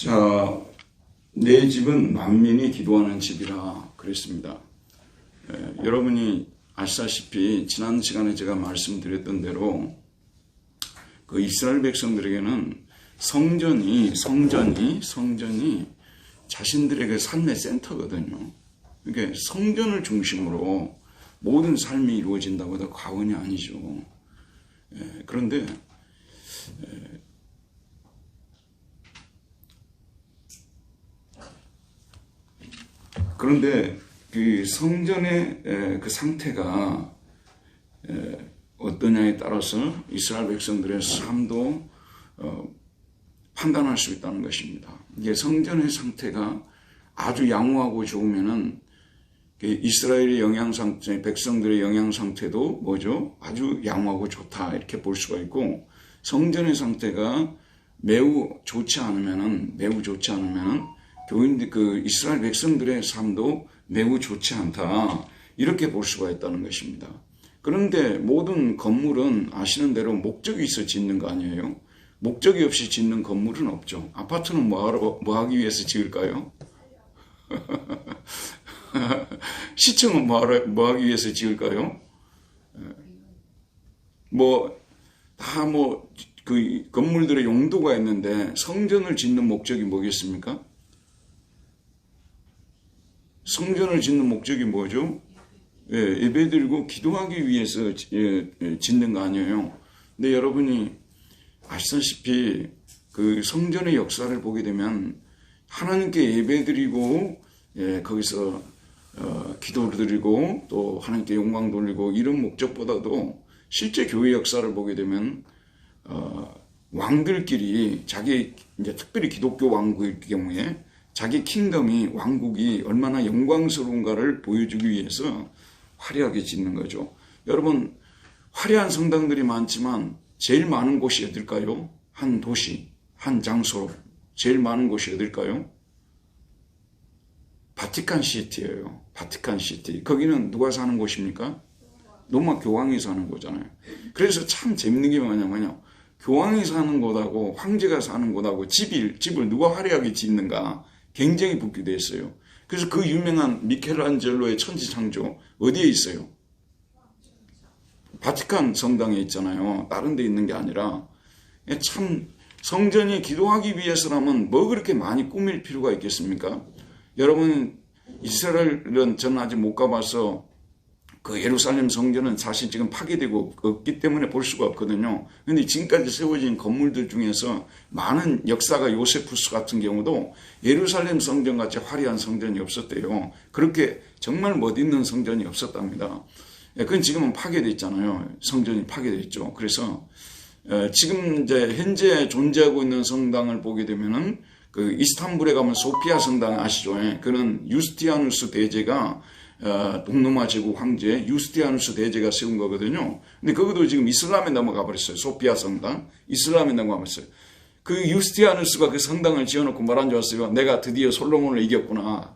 자, 내 집은 만민이 기도하는 집이라 그랬습니다. 여러분이 아시다시피 지난 시간에 제가 말씀드렸던 대로 그 이스라엘 백성들에게는 성전이 자신들에게 삶의 센터거든요. 그러니까 성전을 중심으로 모든 삶이 이루어진다고 해도 과언이 아니죠. 그런데 그 성전의 그 상태가 어떠냐에 따라서 이스라엘 백성들의 삶도 판단할 수 있다는 것입니다. 이게 성전의 상태가 아주 양호하고 좋으면은 이스라엘의 영양 상태, 백성들의 영양 상태도 뭐죠? 아주 양호하고 좋다 이렇게 볼 수가 있고, 성전의 상태가 매우 좋지 않으면은 교인들 그 이스라엘 백성들의 삶도 매우 좋지 않다 이렇게 볼 수가 있다는 것입니다. 그런데 모든 건물은 아시는 대로 목적이 있어 짓는 거 아니에요? 목적이 없이 짓는 건물은 없죠. 아파트는 뭐 하기 위해서 지을까요? 시청은 뭐 하기 위해서 지을까요? 그 건물들의 용도가 있는데 성전을 짓는 목적이 뭐겠습니까? 성전을 짓는 목적이 뭐죠? 예배드리고 기도하기 위해서 짓는 거 아니에요. 근데 여러분이 아시다시피 그 성전의 역사를 보게 되면 하나님께 예배드리고 거기서 기도를 드리고 또 하나님께 영광 돌리고 이런 목적보다도 실제 교회 역사를 보게 되면 왕들끼리 자기 이제 특별히 기독교 왕국일 경우에 자기 킹덤이 왕국이 얼마나 영광스러운가를 보여주기 위해서 화려하게 짓는 거죠. 여러분, 화려한 성당들이 많지만 제일 많은 곳이 어딜까요? 한 도시, 한 장소로 제일 많은 곳이 어딜까요? 바티칸시티예요. 바티칸시티. 거기는 누가 사는 곳입니까? 로마 교황이 사는 거잖아요. 그래서 참 재밌는 게 뭐냐면요, 교황이 사는 곳하고 황제가 사는 곳하고 집을 누가 화려하게 짓는가 굉장히 붙기도 했어요. 그래서 그 유명한 미켈란젤로의 천지창조 어디에 있어요? 바티칸 성당에 있잖아요. 다른 데 있는 게 아니라. 참 성전이 기도하기 위해서라면 뭐 그렇게 많이 꾸밀 필요가 있겠습니까? 여러분, 이스라엘은 저는 아직 못 가봐서 그 예루살렘 성전은 사실 지금 파괴되고 없기 때문에 볼 수가 없거든요. 그런데 지금까지 세워진 건물들 중에서 많은 역사가 요세푸스 같은 경우도 예루살렘 성전같이 화려한 성전이 없었대요. 그렇게 정말 멋있는 성전이 없었답니다. 그건 지금은 파괴됐잖아요. 성전이 파괴됐죠. 그래서 지금 이제 현재 존재하고 있는 성당을 보게 되면은 그 이스탄불에 가면 소피아 성당 아시죠? 그는 유스티아누스 대제가 동로마 제국 황제 유스티아누스 대제가 세운 거거든요. 근데 그것도 지금 이슬람에 넘어가 버렸어요. 소피아 성당. 이슬람에 넘어가 버렸어요. 그 유스티아누스가 그 성당을 지어놓고 말한 줄 아세요? 내가 드디어 솔로몬을 이겼구나.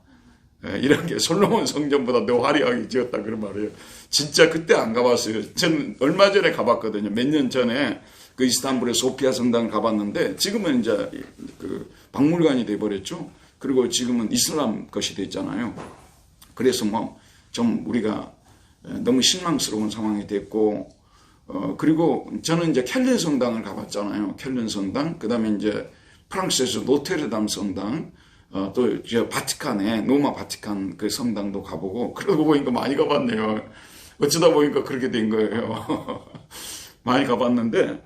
이런 게 솔로몬 성전보다 더 화려하게 지었다 그런 말이에요. 진짜 그때 안 가봤어요. 저는 얼마 전에 가봤거든요. 몇 년 전에 그 이스탄불의 소피아 성당을 가봤는데 지금은 이제 그 박물관이 돼버렸죠. 그리고 지금은 이슬람 것이 됐잖아요. 그래서 좀 우리가 너무 실망스러운 상황이 됐고, 그리고 저는 이제 켈른 성당을 가봤잖아요. 켈른 성당, 그 다음에 이제 프랑스에서 노테르담 성당, 또 저 바티칸에 로마 바티칸 그 성당도 가보고, 그러고 보니까 많이 가봤네요. 어쩌다 보니까 그렇게 된 거예요. 많이 가봤는데,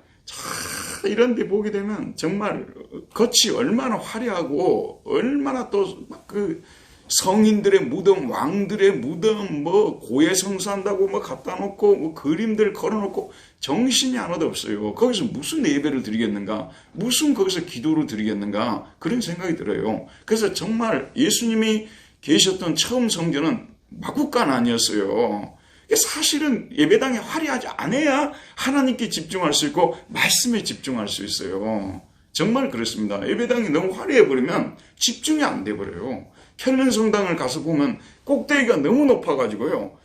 이런 데 보게 되면 정말 겉이 얼마나 화려하고 얼마나 또 그 성인들의 무덤, 왕들의 무덤, 고해성사한다고 갖다 놓고, 그림들 걸어놓고, 정신이 하나도 없어요. 거기서 무슨 예배를 드리겠는가? 무슨 거기서 기도를 드리겠는가? 그런 생각이 들어요. 그래서 정말 예수님이 계셨던 처음 성전은 마구간 아니었어요. 사실은 예배당에 화려하지 않아야 하나님께 집중할 수 있고, 말씀에 집중할 수 있어요. 정말 그렇습니다. 예배당이 너무 화려해버리면 집중이 안 돼버려요. 켈른 성당을 가서 보면 꼭대기가 너무 높아가지고요.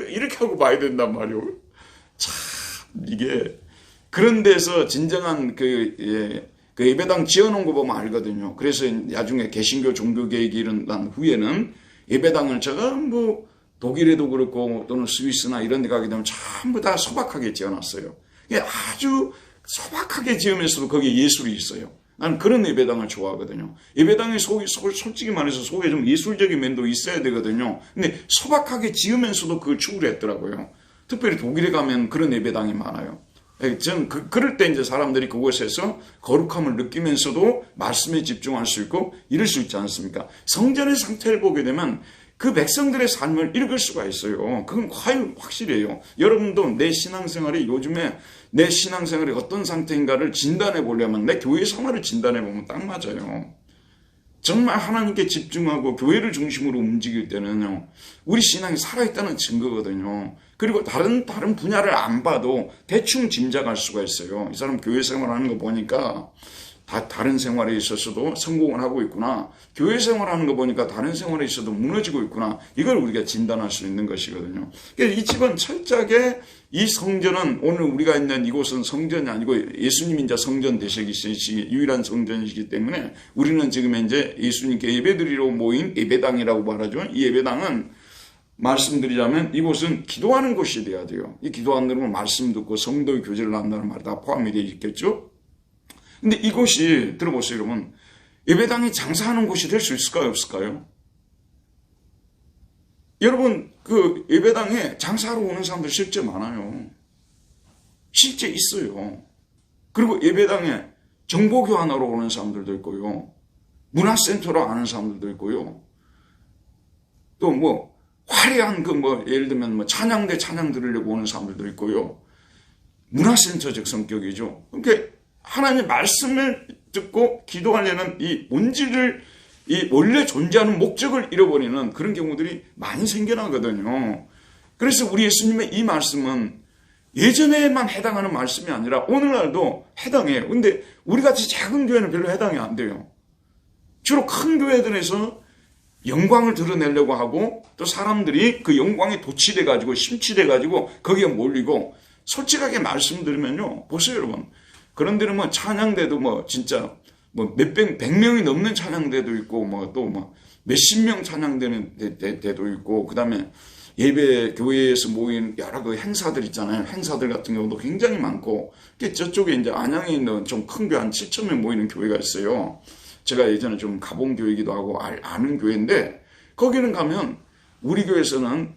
이렇게 하고 봐야 된단 말이에요. 참, 이게, 그런 데서 진정한 그 예배당 지어놓은 거 보면 알거든요. 그래서 나중에 개신교 종교개혁이 일어난 후에는 예배당을 제가 뭐 독일에도 그렇고 또는 스위스나 이런 데 가게 되면 전부 다 소박하게 지어놨어요. 아주 소박하게 지으면서도 거기에 예술이 있어요. 나는 그런 예배당을 좋아하거든요. 예배당의 솔직히 말해서 속에 좀 예술적인 면도 있어야 되거든요. 근데 소박하게 지으면서도 그걸 추구했더라고요. 특별히 독일에 가면 그런 예배당이 많아요. 저는 그럴 때 이제 사람들이 그곳에서 거룩함을 느끼면서도 말씀에 집중할 수 있고 이럴 수 있지 않습니까? 성전의 상태를 보게 되면 그 백성들의 삶을 읽을 수가 있어요. 그건 과연 확실해요. 여러분도 내 신앙생활이 요즘에 내 신앙생활이 어떤 상태인가를 진단해 보려면 내 교회 생활을 진단해 보면 딱 맞아요. 정말 하나님께 집중하고 교회를 중심으로 움직일 때는요, 우리 신앙이 살아있다는 증거거든요. 그리고 다른 분야를 안 봐도 대충 짐작할 수가 있어요. 이 사람 교회 생활하는 거 보니까 다른 생활에 있어서도 성공을 하고 있구나. 교회 생활하는 거 보니까 다른 생활에 있어도 무너지고 있구나. 이걸 우리가 진단할 수 있는 것이거든요. 그러니까 이 집은 철저하게 이 성전은 오늘 우리가 있는 이곳은 성전이 아니고 예수님이 이제 성전 되시기 유일한 성전이시기 때문에 우리는 지금 이제 예수님께 예배드리러 모인 예배당이라고 말하죠. 이 예배당은 말씀드리자면 이곳은 기도하는 곳이 돼야 돼요. 이 기도 안 들으면 말씀 듣고 성도의 교제를 한다는 말 다 포함이 되어 있겠죠. 근데 이곳이 들어보세요 여러분. 예배당이 장사하는 곳이 될 수 있을까요 없을까요? 여러분 그 예배당에 장사하러 오는 사람들 실제 많아요. 실제 있어요. 그리고 예배당에 정보교환하러 오는 사람들도 있고요. 문화센터로 아는 사람들도 있고요. 또 뭐 화려한 예를 들면 뭐 찬양대 찬양 들으려고 오는 사람들도 있고요. 문화센터적 성격이죠. 그러니까 하나님의 말씀을 듣고 기도하려는 이 본질을, 이 원래 존재하는 목적을 잃어버리는 그런 경우들이 많이 생겨나거든요. 그래서 우리 예수님의 이 말씀은 예전에만 해당하는 말씀이 아니라 오늘날도 해당해요. 근데 우리같이 작은 교회는 별로 해당이 안 돼요. 주로 큰 교회들에서 영광을 드러내려고 하고 또 사람들이 그 영광에 도취돼가지고 심취돼가지고 거기에 몰리고 솔직하게 말씀드리면요. 보세요 여러분. 그런 데는 뭐 찬양대도 뭐 진짜 뭐 100명이 넘는 찬양대도 있고 뭐 또 뭐 몇십 명 찬양되는 데도 있고 그다음에 예배 교회에서 모인 여러 그 행사들 있잖아요. 행사들 같은 경우도 굉장히 많고 저쪽에 이제 안양에 있는 좀 큰 교회 한 7,000명 모이는 교회가 있어요. 제가 예전에 좀 가본 교회이기도 하고 아는 교회인데 거기는 가면 우리 교회에서는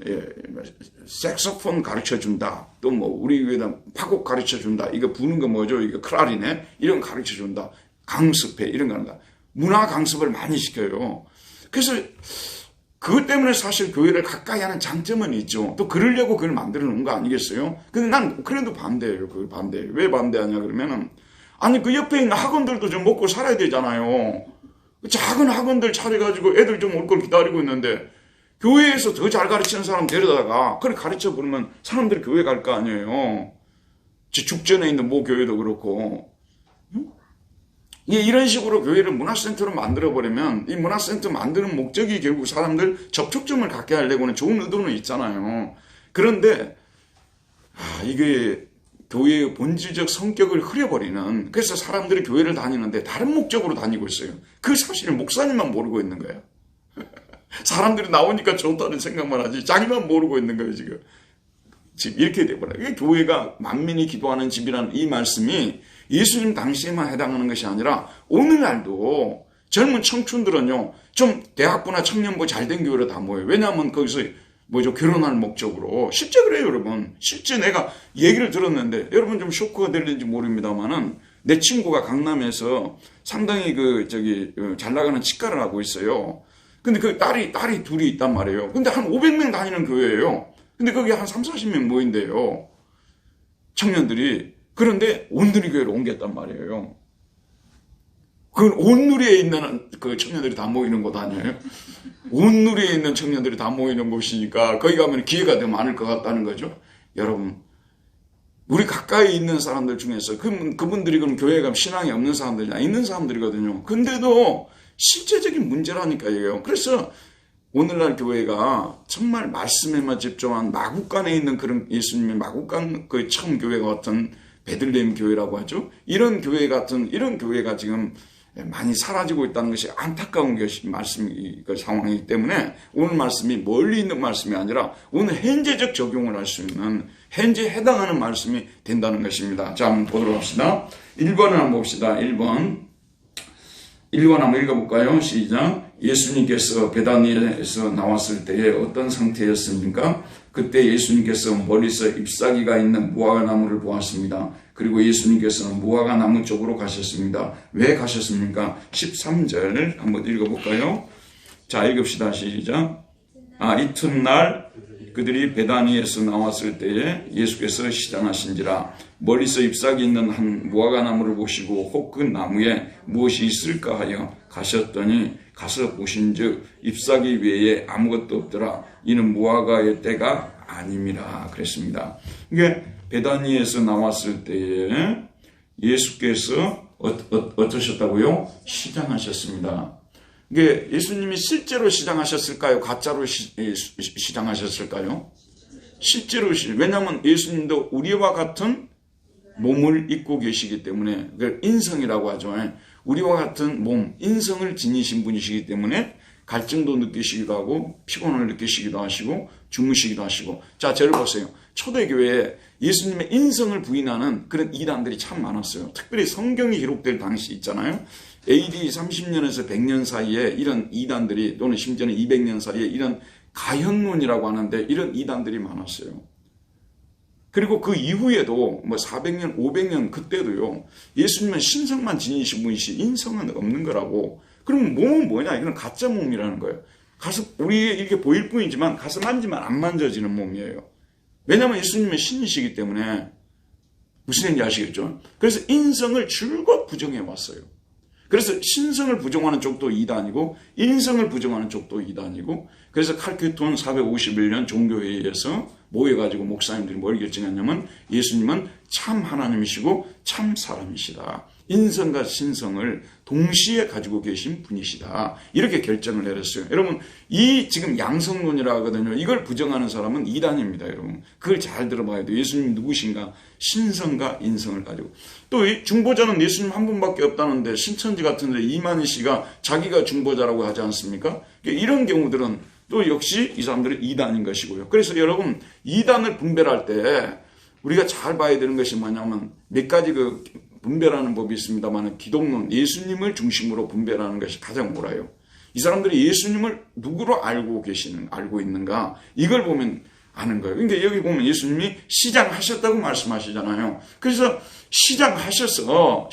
색소폰 가르쳐준다. 또 뭐 우리 교회는 파곡 가르쳐준다. 이거 부는 거 뭐죠? 이거 크라리넷 이런 거 가르쳐준다. 강습회 이런 거 한다. 문화 강습을 많이 시켜요. 그래서 그것 때문에 사실 교회를 가까이 하는 장점은 있죠. 또 그러려고 그걸 만들어 놓은 거 아니겠어요? 근데 난 그래도 반대예요. 그걸 반대해요. 왜 반대하냐 그러면은 아니 그 옆에 있는 학원들도 좀 먹고 살아야 되잖아요. 작은 학원들 차려가지고 애들 좀 올 걸 기다리고 있는데 교회에서 더 잘 가르치는 사람 데려다가 그래 가르쳐 버리면 사람들이 교회 갈 거 아니에요. 죽전에 있는 모 교회도 그렇고. 이런 식으로 교회를 문화센터로 만들어버리면 이 문화센터 만드는 목적이 결국 사람들 접촉점을 갖게 하려고는 좋은 의도는 있잖아요. 그런데 이게 교회의 본질적 성격을 흐려버리는, 그래서 사람들이 교회를 다니는데 다른 목적으로 다니고 있어요. 그 사실을 목사님만 모르고 있는 거예요. 사람들이 나오니까 좋다는 생각만 하지 자기만 모르고 있는 거예요. 지금 이렇게 돼버려요. 교회가 만민이 기도하는 집이라는 이 말씀이 예수님 당시에만 해당하는 것이 아니라 오늘날도 젊은 청춘들은요 좀 대학부나 청년부 잘된 교회로 다 모여요. 왜냐하면 거기서 결혼할 목적으로. 실제 그래요 여러분. 실제 내가 얘기를 들었는데 여러분 좀 쇼크가 될는지 모릅니다만은 내 친구가 강남에서 상당히 잘 나가는 치과를 하고 있어요. 근데 그 딸이 둘이 있단 말이에요. 근데 한 500명 다니는 교회예요. 근데 거기 한 30-40명 모인대요. 청년들이. 그런데 온누리 교회로 옮겼단 말이에요. 그건 온누리에 있는 그 청년들이 다 모이는 곳 아니에요? 온누리에 있는 청년들이 다 모이는 곳이니까 거기 가면 기회가 더 많을 것 같다는 거죠. 여러분, 우리 가까이 있는 사람들 중에서 그분들이 그럼 교회 가면 신앙이 없는 사람들이나 있는 사람들이거든요. 근데도 실제적인 문제라니까요. 그래서 오늘날 교회가 정말 말씀에만 집중한 마국간에 있는 그런 예수님의 마국간 그 처음 교회 같은 베들레헴 교회라고 하죠. 이런 교회 같은 이런 교회가 지금 많이 사라지고 있다는 것이 안타까운 것이 상황이기 때문에 오늘 말씀이 멀리 있는 말씀이 아니라 오늘 현재적 적용을 할 수 있는 현재 해당하는 말씀이 된다는 것입니다. 자, 한번 보도록 합시다. 1번을 한번 봅시다. 1번 한번 읽어볼까요? 시작. 예수님께서 베다니에서 나왔을 때에 어떤 상태였습니까? 그때 예수님께서 멀리서 잎사귀가 있는 무화과나무를 보았습니다. 그리고 예수님께서는 무화과나무 쪽으로 가셨습니다. 왜 가셨습니까? 13절 한번 읽어볼까요? 자, 읽읍시다. 시작. 이튿날 그들이 베다니에서 나왔을 때에 예수께서 시장하신지라 멀리서 잎사귀 있는 한 무화과나무를 보시고 혹 그 나무에 무엇이 있을까 하여 가셨더니 가서 보신즉 잎사귀 외에 아무것도 없더라. 이는 무화과의 때가 아님이라 그랬습니다. 이게 베다니에서 나왔을 때에 예수께서 어떠셨다고요? 시장하셨습니다. 이게 예수님이 실제로 시장하셨을까요? 가짜로 시장하셨을까요? 실제로 왜냐하면 예수님도 우리와 같은 몸을 입고 계시기 때문에 그걸 인성이라고 하죠. 우리와 같은 몸, 인성을 지니신 분이시기 때문에 갈증도 느끼시기도 하고 피곤을 느끼시기도 하시고 주무시기도 하시고. 자, 저를 보세요. 초대교회에 예수님의 인성을 부인하는 그런 이단들이 참 많았어요. 특별히 성경이 기록될 당시 있잖아요. AD 30년에서 100년 사이에 이런 이단들이 또는 심지어는 200년 사이에 이런 가현론이라고 하는데 이런 이단들이 많았어요. 그리고 그 이후에도 400년, 500년 그때도요. 예수님은 신성만 지니신 분이시 인성은 없는 거라고. 그럼 몸은 뭐냐? 이건 가짜 몸이라는 거예요. 가서 우리에게 이렇게 보일 뿐이지만 가서 만지면 안 만져지는 몸이에요. 왜냐하면 예수님은 신이시기 때문에. 무슨 얘기인지 아시겠죠? 그래서 인성을 줄곧 부정해 왔어요. 그래서 신성을 부정하는 쪽도 이단이고 인성을 부정하는 쪽도 이단이고 그래서 칼케톤 451년 종교회의에서 모여가지고 목사님들이 뭘 결정했냐면 예수님은 참 하나님이시고 참 사람이시다. 인성과 신성을 동시에 가지고 계신 분이시다. 이렇게 결정을 내렸어요. 여러분, 이 지금 양성론이라고 하거든요. 이걸 부정하는 사람은 이단입니다, 여러분. 그걸 잘 들어봐야 돼요. 예수님이 누구신가? 신성과 인성을 가지고. 또 이 중보자는 예수님 한 분밖에 없다는데 신천지 같은데 이만희 씨가 자기가 중보자라고 하지 않습니까? 이런 경우들은 또 역시 이 사람들은 이단인 것이고요. 그래서 여러분, 이단을 분별할 때 우리가 잘 봐야 되는 것이 뭐냐면 몇 가지 분별하는 법이 있습니다만 기독론, 예수님을 중심으로 분별하는 것이 가장 옳아요. 이 사람들이 예수님을 누구로 알고 있는가? 이걸 보면 아는 거예요. 그러니까 여기 보면 예수님이 시장하셨다고 말씀하시잖아요. 그래서 시장하셔서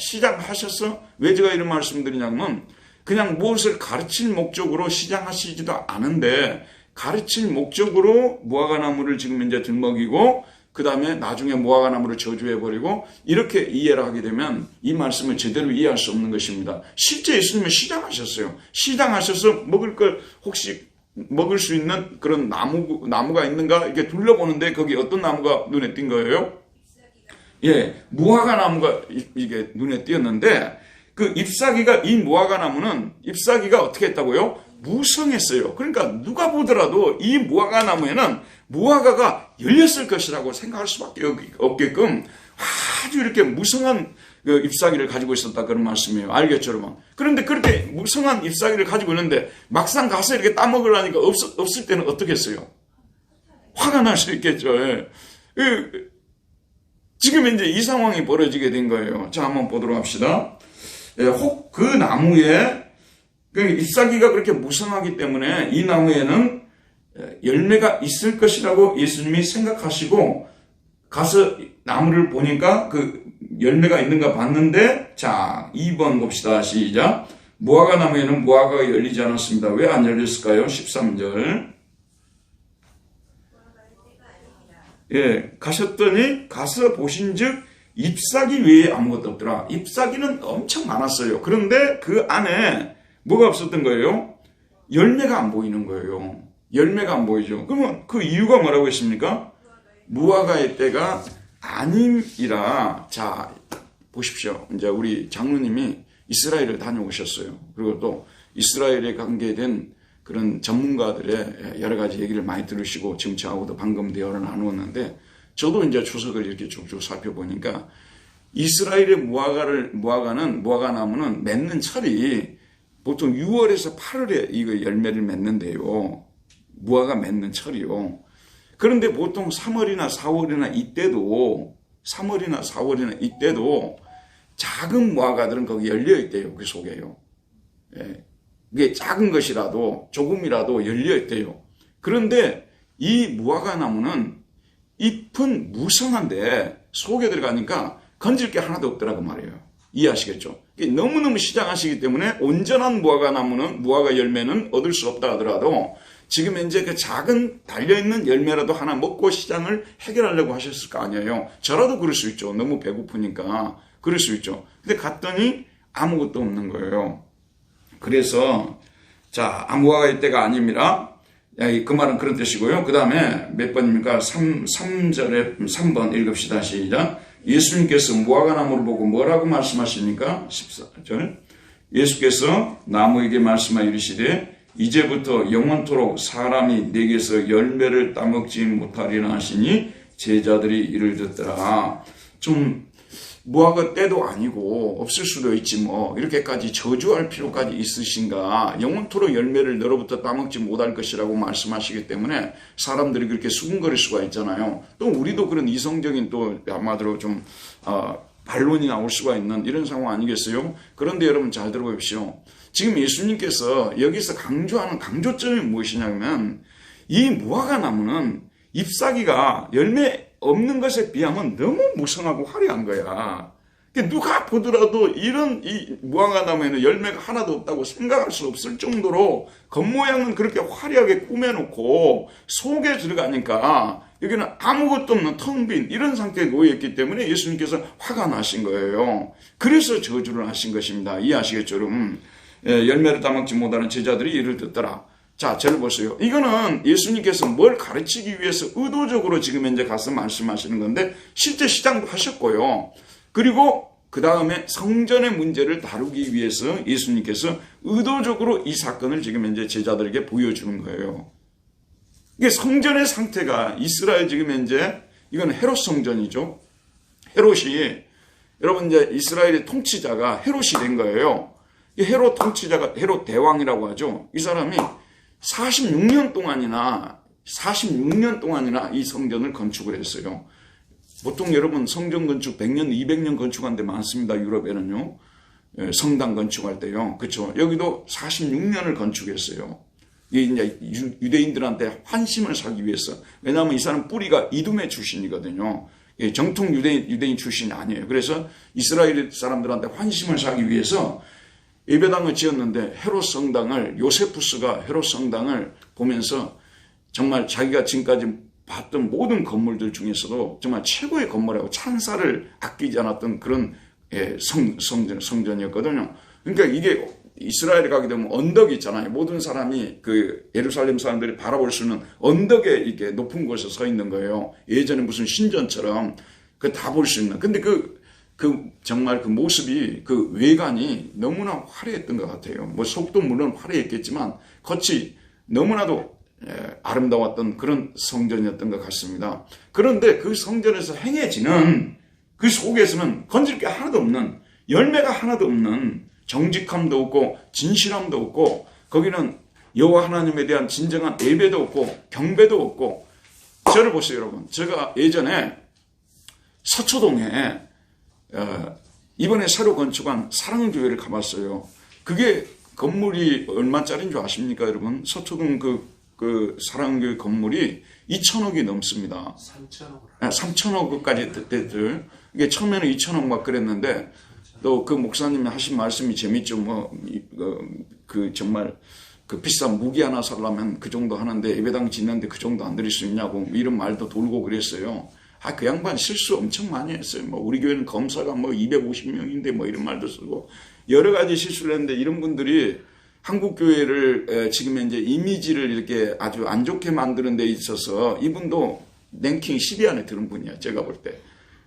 왜 제가 이런 말씀드리냐면 그냥 무엇을 가르칠 목적으로 시장하시지도 않은데 가르칠 목적으로 무화과나무를 지금 이제 들먹이고 그 다음에 나중에 무화과나무를 저주해버리고 이렇게 이해를 하게 되면 이 말씀을 제대로 이해할 수 없는 것입니다. 실제 예수님은 시장하셨어요. 시장하셔서 먹을 걸 혹시 먹을 수 있는 그런 나무가 있는가 이렇게 둘러보는데 거기 어떤 나무가 눈에 띈 거예요? 예, 무화과나무가 이게 눈에 띄었는데 그 잎사귀가 이 무화과나무는 잎사귀가 어떻게 했다고요? 무성했어요. 그러니까 누가 보더라도 이 무화과나무에는 무화과가 열렸을 것이라고 생각할 수밖에 없게끔 아주 이렇게 무성한 잎사귀를 가지고 있었다 그런 말씀이에요. 알겠죠, 여러분? 그런데 그렇게 무성한 잎사귀를 가지고 있는데 막상 가서 이렇게 따먹으려니까 없을 때는 어떻게 했어요? 화가 날 수 있겠죠. 예. 지금 이제 이 상황이 벌어지게 된 거예요. 자, 한번 보도록 합시다. 예, 혹 그 나무에 잎사귀가 그렇게 무성하기 때문에 이 나무에는 열매가 있을 것이라고 예수님이 생각하시고 가서 나무를 보니까 그 열매가 있는가 봤는데 자 2번 봅시다. 시작. 무화과 나무에는 무화과가 열리지 않았습니다. 왜 안 열렸을까요? 13절. 예, 가셨더니 가서 보신즉 잎사귀 외에 아무것도 없더라. 잎사귀는 엄청 많았어요. 그런데 그 안에 뭐가 없었던 거예요? 열매가 안 보이는 거예요. 열매가 안 보이죠. 그러면 그 이유가 뭐라고 했습니까? 무화과의 때가 아님이라. 자, 보십시오. 이제 우리 장로님이 이스라엘을 다녀오셨어요. 그리고 또 이스라엘에 관계된 그런 전문가들의 여러 가지 얘기를 많이 들으시고 지금 저하고도 방금 대화를 나누었는데 저도 이제 추석을 이렇게 쭉쭉 살펴보니까 이스라엘의 무화과 나무는 맺는 철이 보통 6월에서 8월에 이거 열매를 맺는데요. 무화과 맺는 철이요. 그런데 보통 3월이나 4월이나 이때도 작은 무화과들은 거기 열려 있대요. 그 속에요. 예. 이게 작은 것이라도 조금이라도 열려 있대요. 그런데 이 무화과 나무는 잎은 무성한데 속에 들어가니까 건질 게 하나도 없더라고 말이에요. 이해하시겠죠? 너무너무 시장하시기 때문에 온전한 무화과 열매는 얻을 수 없다 하더라도 지금 현재 그 작은 달려있는 열매라도 하나 먹고 시장을 해결하려고 하셨을 거 아니에요. 저라도 그럴 수 있죠. 너무 배고프니까 그럴 수 있죠. 근데 갔더니 아무것도 없는 거예요. 그래서 자, 무화과의 때가 아닙니다. 그 말은 그런 뜻이고요. 그 다음에 몇 번입니까? 3번 읽읍시다. 시작. 예수님께서 무화과 나무를 보고 뭐라고 말씀하십니까? 14절. 예수께서 나무에게 말씀하여 이르시되 이제부터 영원토록 사람이 내게서 열매를 따먹지 못하리라 하시니 제자들이 이를 듣더라. 좀 무화과 때도 아니고 없을 수도 있지 뭐 이렇게까지 저주할 필요까지 있으신가. 영원토록 열매를 너로부터 따먹지 못할 것이라고 말씀하시기 때문에 사람들이 그렇게 수군거릴 수가 있잖아요. 또 우리도 그런 이성적인 또 아마도 좀 반론이 나올 수가 있는 이런 상황 아니겠어요? 그런데 여러분 잘 들어보십시오. 지금 예수님께서 여기서 강조하는 강조점이 무엇이냐면 이 무화과 나무는 잎사귀가 열매 없는 것에 비하면 너무 무성하고 화려한 거야. 누가 보더라도 이 무화과 나무에는 열매가 하나도 없다고 생각할 수 없을 정도로 겉모양은 그렇게 화려하게 꾸며놓고 속에 들어가니까 여기는 아무것도 없는 텅 빈 이런 상태에 놓여있기 때문에 예수님께서 화가 나신 거예요. 그래서 저주를 하신 것입니다. 이해하시겠죠, 여러분? 열매를 따먹지 못하는 제자들이 이를 듣더라. 자, 저를 보세요. 이거는 예수님께서 뭘 가르치기 위해서 의도적으로 지금 현재 가서 말씀하시는 건데 실제 시장도 하셨고요. 그리고 그 다음에 성전의 문제를 다루기 위해서 예수님께서 의도적으로 이 사건을 지금 현재 제자들에게 보여주는 거예요. 이게 성전의 상태가 이스라엘 지금 현재 이건 헤롯 성전이죠. 헤롯이 여러분 이제 이스라엘의 통치자가 헤롯이 된 거예요. 이 헤롯 통치자가 헤롯 대왕이라고 하죠. 이 사람이 46년 동안이나 이 성전을 건축을 했어요. 보통 여러분 성전 건축 100년, 200년 건축한 데 많습니다. 유럽에는요. 성당 건축할 때요. 그렇죠. 여기도 46년을 건축했어요. 이게 이제 유대인들한테 환심을 사기 위해서. 왜냐하면 이 사람 뿌리가 이두메 출신이거든요. 정통 유대인 출신이 아니에요. 그래서 이스라엘 사람들한테 환심을 사기 위해서 예배당을 지었는데 헤롯 성당을 요세푸스가 헤롯 성당을 보면서 정말 자기가 지금까지 봤던 모든 건물들 중에서도 정말 최고의 건물이라고 찬사를 아끼지 않았던 그런 성전이었거든요. 그러니까 이게 이스라엘에 가게 되면 언덕이 있잖아요. 모든 사람이 그 예루살렘 사람들이 바라볼 수 있는 언덕에 이렇게 높은 곳에 서 있는 거예요. 예전에 무슨 신전처럼 그 다 볼 수 있는. 근데 정말 그 모습이 그 외관이 너무나 화려했던 것 같아요. 뭐 속도 물론 화려했겠지만 겉이 너무나도 아름다웠던 그런 성전이었던 것 같습니다. 그런데 그 성전에서 행해지는 그 속에서는 건질 게 하나도 없는 열매가 하나도 없는 정직함도 없고 진실함도 없고 거기는 여호와 하나님에 대한 진정한 예배도 없고 경배도 없고. 저를 보세요 여러분. 제가 예전에 서초동에 이번에 새로 건축한 사랑교회를 가봤어요. 그게 건물이 얼마짜리인 줄 아십니까 여러분? 서초동 그 사랑교회 건물이 2천억이 넘습니다. 3천억까지 됐들. 이게 처음에는 2천억 막 그랬는데 또 그 목사님이 하신 말씀이 재밌죠. 정말 그 비싼 무기 하나 살려면 그 정도 하는데 예배당 짓는데 그 정도 안 드릴 수 있냐고 이런 말도 돌고 그랬어요. 그 양반 실수 엄청 많이 했어요. 우리 교회는 검사가 250명인데 이런 말도 쓰고 여러 가지 실수를 했는데 이런 분들이 한국 교회를 지금 현재 이미지를 이렇게 아주 안 좋게 만드는 데 있어서 이분도 랭킹 10위 안에 드는 분이야. 제가 볼 때.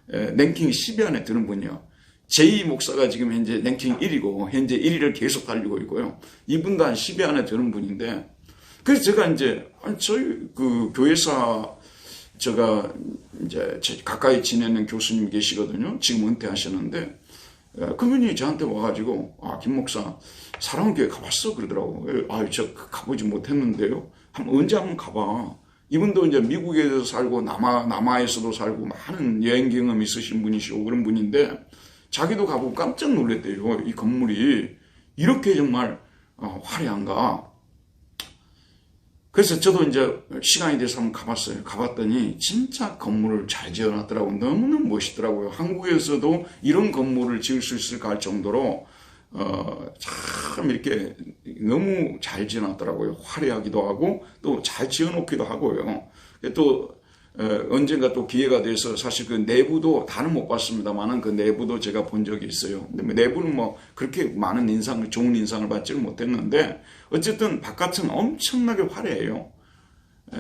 랭킹 10위 안에 드는 분이야. 제2 목사가 지금 현재 랭킹 1위고 현재 1위를 계속 달리고 있고요. 이분도 한 10위 안에 드는 분인데 그래서 제가 이제 저희 그 교회사 제가 이제 가까이 지내는 교수님 계시거든요. 지금 은퇴하셨는데 그분이 저한테 와가지고 김 목사 사랑교회 가봤어 그러더라고. 저 가보지 못했는데요. 언제 한번 가봐. 이분도 이제 미국에서 살고 남아에서도 살고 많은 여행 경험이 있으신 분이시고 그런 분인데 자기도 가보고 깜짝 놀랐대요. 이 건물이 이렇게 정말 화려한가. 그래서 저도 이제 시간이 돼서 한번 가봤어요. 가봤더니 진짜 건물을 잘 지어놨더라고요. 너무너무 멋있더라고요. 한국에서도 이런 건물을 지을 수 있을까 할 정도로 참 이렇게 너무 잘 지어놨더라고요. 화려하기도 하고 또 잘 지어놓기도 하고요. 또 언젠가 또 기회가 돼서 사실 그 내부도 다는 못 봤습니다만은 그 내부도 제가 본 적이 있어요. 근데 내부는 뭐 그렇게 많은 좋은 인상을 받지는 못했는데 어쨌든 바깥은 엄청나게 화려해요.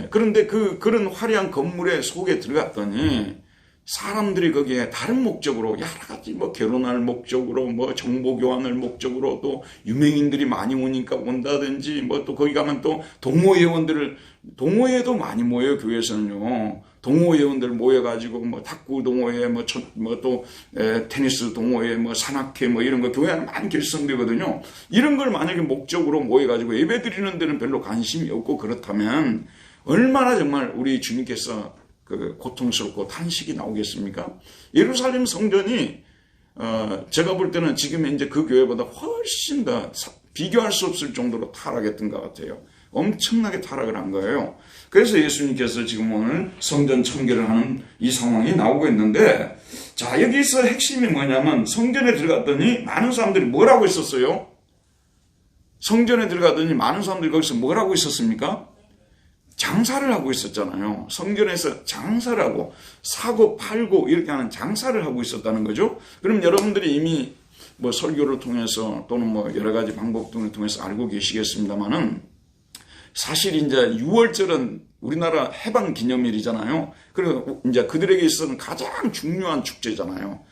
그런데 그런 화려한 건물의 속에 들어갔더니 사람들이 거기에 다른 목적으로 여러 가지 뭐 결혼할 목적으로 뭐 정보 교환을 목적으로 또 유명인들이 많이 오니까 온다든지 뭐 또 거기 가면 또 동호회도 많이 모여요. 교회에서는요. 동호회원들 모여가지고 뭐 탁구 동호회 뭐 또 테니스 동호회 뭐 산악회 뭐 이런 거 교회는 많이 결성되거든요. 이런 걸 만약에 목적으로 모여가지고 예배 드리는 데는 별로 관심이 없고 그렇다면 얼마나 정말 우리 주님께서 고통스럽고 탄식이 나오겠습니까? 예루살렘 성전이 제가 볼 때는 지금 이제 그 교회보다 훨씬 더 비교할 수 없을 정도로 타락했던 것 같아요. 엄청나게 타락을 한 거예요. 그래서 예수님께서 지금 오늘 성전 청결을 하는 이 상황이 나오고 있는데, 자, 여기서 핵심이 뭐냐면 성전에 들어갔더니 많은 사람들이 뭘 하고 있었어요? 성전에 들어갔더니 많은 사람들이 거기서 뭘 하고 있었습니까? 장사를 하고 있었잖아요. 성전에서 장사를 하고 사고 팔고 이렇게 하는 장사를 하고 있었다는 거죠. 그럼 여러분들이 이미 뭐 설교를 통해서 또는 뭐 여러 가지 방법 등을 통해서 알고 계시겠습니다만은 사실 이제 6월절은 우리나라 해방 기념일이잖아요. 그리고 이제 그들에게 있어서는 가장 중요한 축제잖아요.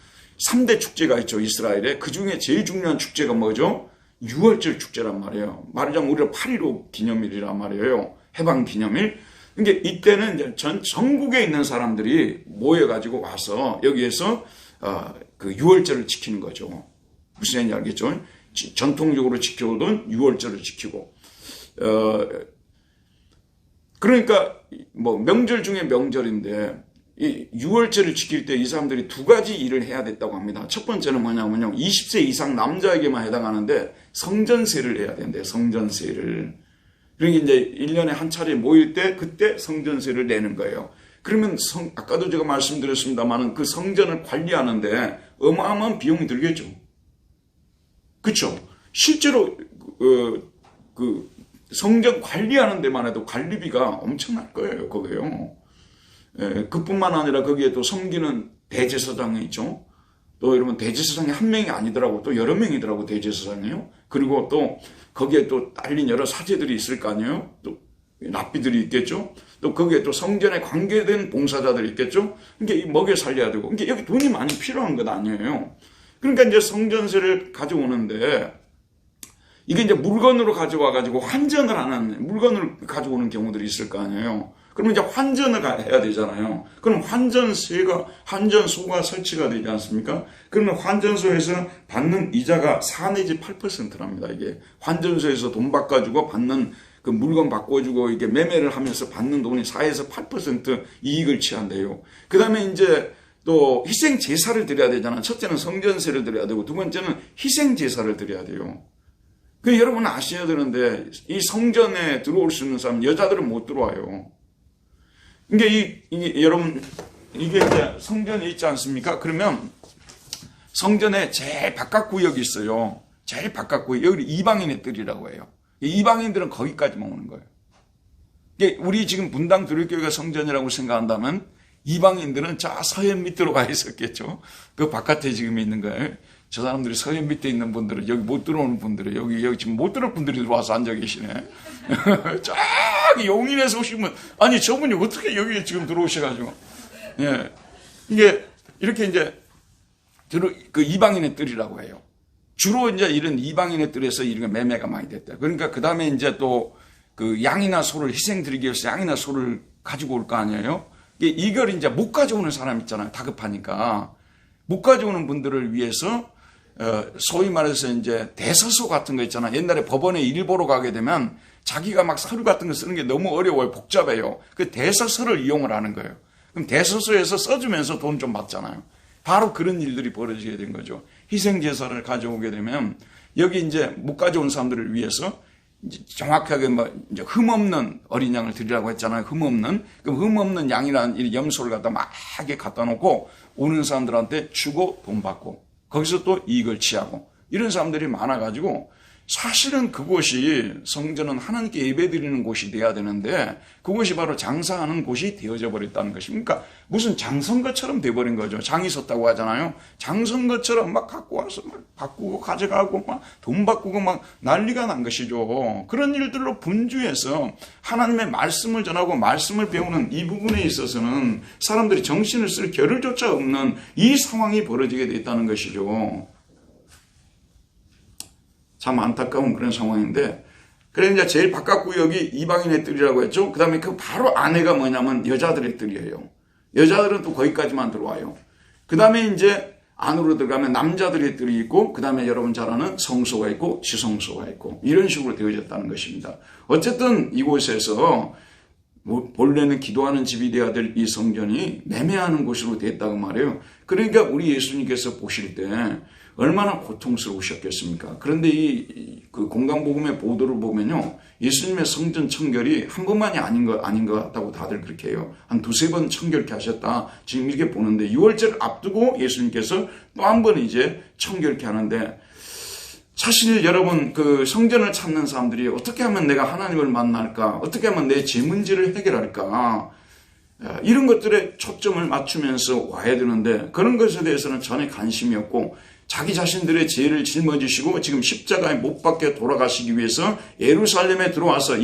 3대 축제가 있죠, 이스라엘에. 그 중에 제일 중요한 축제가 뭐죠? 6월절 축제란 말이에요. 말하자면 우리가 8.15 기념일이란 말이에요. 해방 기념일. 그러니까 이때는 이제 전국에 있는 사람들이 모여가지고 와서 여기에서 그 6월절을 지키는 거죠. 무슨 얘기인지 알겠죠? 전통적으로 지켜오던 6월절을 지키고. 그러니까 뭐 명절 중에 명절인데 이 6월절을 지킬 때 이 사람들이 두 가지 일을 해야 됐다고 합니다. 첫 번째는 뭐냐면요. 20세 이상 남자에게만 해당하는데 성전세를 내야 된대요. 성전세를. 그러니까 이제 1년에 한 차례 모일 때 그때 성전세를 내는 거예요. 그러면 아까도 제가 말씀드렸습니다만 그 성전을 관리하는데 어마어마한 비용이 들겠죠. 그렇죠? 실제로 그 성전 관리하는 데만 해도 관리비가 엄청날 거예요. 거기요. 그뿐만 아니라 거기에 또 섬기는 대제사장이 있죠. 또 여러분 대제사장이 한 명이 아니더라고 또 여러 명이더라고 대제사장이요. 그리고 또 거기에 또 딸린 여러 사제들이 있을 거 아니에요. 또 납비들이 있겠죠. 또 거기에 또 성전에 관계된 봉사자들이 있겠죠. 그러니까 먹여 살려야 되고, 그러니까 여기 돈이 많이 필요한 것 아니에요. 그러니까 이제 성전세를 가져오는데 이게 이제 물건으로 가져와 가지고 환전을 하는 물건을 가져오는 경우들이 있을 거 아니에요. 그러면 이제 환전을 해야 되잖아요. 그럼 환전소가 설치가 되지 않습니까? 그러면 환전소에서 받는 이자가 4 내지 8%랍니다. 이게 환전소에서 돈 바꿔주고 받는 그 물건 바꿔주고 이게 매매를 하면서 받는 돈이 4에서 8% 이익을 취한대요. 그 다음에 이제 또 희생 제사를 드려야 되잖아요. 첫째는 성전세를 드려야 되고 두 번째는 희생 제사를 드려야 돼요. 그 여러분 아셔야 되는데 이 성전에 들어올 수 있는 사람 여자들은 못 들어와요. 이게 여러분 이게 이제 성전이 있지 않습니까? 그러면 성전에 제일 바깥 구역이 있어요. 제일 바깥 구역 여기 이방인의 뜰이라고 해요. 이방인들은 거기까지만 오는 거예요. 이게 우리 지금 분당 두릴교회가 성전이라고 생각한다면 이방인들은 저 서현 밑으로 가 있었겠죠. 그 바깥에 지금 있는 거예요. 저 사람들이 서현 밑에 있는 분들은 여기 못 들어오는 분들이 여기 지금 못 들어올 분들이 들어와서 앉아 계시네. 저기 용인에서 오신 분 아니 저분이 어떻게 여기 지금 들어오셔가지고 예 이게 이렇게 이제 그 이방인의 뜰이라고 해요. 주로 이제 이런 이방인의 뜰에서 이런 매매가 많이 됐다. 그러니까 그 다음에 이제 또 그 양이나 소를 희생 드리기 위해서 양이나 소를 가지고 올 거 아니에요. 이걸 이제 못 가져오는 사람 있잖아요. 다급하니까. 못 가져오는 분들을 위해서 소위 말해서 이제 대서서 같은 거 있잖아요. 옛날에 법원에 일 보러 가게 되면 자기가 막 서류 같은 거 쓰는 게 너무 어려워요. 복잡해요. 그 대서서를 이용을 하는 거예요. 그럼 대서서에서 써주면서 돈 좀 받잖아요. 바로 그런 일들이 벌어지게 된 거죠. 희생제사를 가져오게 되면 여기 이제 못 가져온 사람들을 위해서 이제 정확하게 이제 흠없는 어린 양을 드리라고 했잖아요. 흠없는. 그럼 흠없는 양이라는 이 염소를 갖다 막 갖다 놓고 오는 사람들한테 주고 돈 받고 거기서 또 이익을 취하고 이런 사람들이 많아가지고 사실은 그곳이 성전은 하나님께 예배드리는 곳이 돼야 되는데 그곳이 바로 장사하는 곳이 되어져 버렸다는 것입니다. 그러니까 무슨 장선거처럼 돼버린 거죠. 장이 섰다고 하잖아요. 장선거처럼 막 갖고 와서 막 바꾸고 가져가고 막 돈 바꾸고 막 난리가 난 것이죠. 그런 일들로 분주해서 하나님의 말씀을 전하고 말씀을 배우는 이 부분에 있어서는 사람들이 정신을 쓸 겨를조차 없는 이 상황이 벌어지게 됐다는 것이죠. 참 안타까운 그런 상황인데, 그래 이제 제일 바깥 구역이 이방인의 뜰이라고 했죠. 그 다음에 그 바로 안에가 뭐냐면 여자들의 뜰이에요. 여자들은 또 거기까지만 들어와요. 그 다음에 이제 안으로 들어가면 남자들의 뜰이 있고, 그 다음에 여러분 잘 아는 성소가 있고 지성소가 있고 이런 식으로 되어졌다는 것입니다. 어쨌든 이곳에서 본래는 기도하는 집이 되어야 될 이 성전이 매매하는 곳으로 됐다고 말해요. 그러니까 우리 예수님께서 보실 때 얼마나 고통스러우셨겠습니까? 그런데 그 공강복음의 보도를 보면요, 예수님의 성전 청결이 한 번만이 아닌 것 같다고 다들 그렇게 해요. 한 두세 번 청결케 하셨다. 지금 이렇게 보는데 6월절을 앞두고 예수님께서 또 한 번 이제 청결케 하는데, 사실 여러분 그 성전을 찾는 사람들이 어떻게 하면 내가 하나님을 만날까? 어떻게 하면 내 제 문제를 해결할까? 이런 것들에 초점을 맞추면서 와야 되는데 그런 것에 대해서는 전혀 관심이 없고 자기 자신들의 죄를 짊어지시고 지금 십자가에 못 박혀 돌아가시기 위해서 예루살렘에 들어와서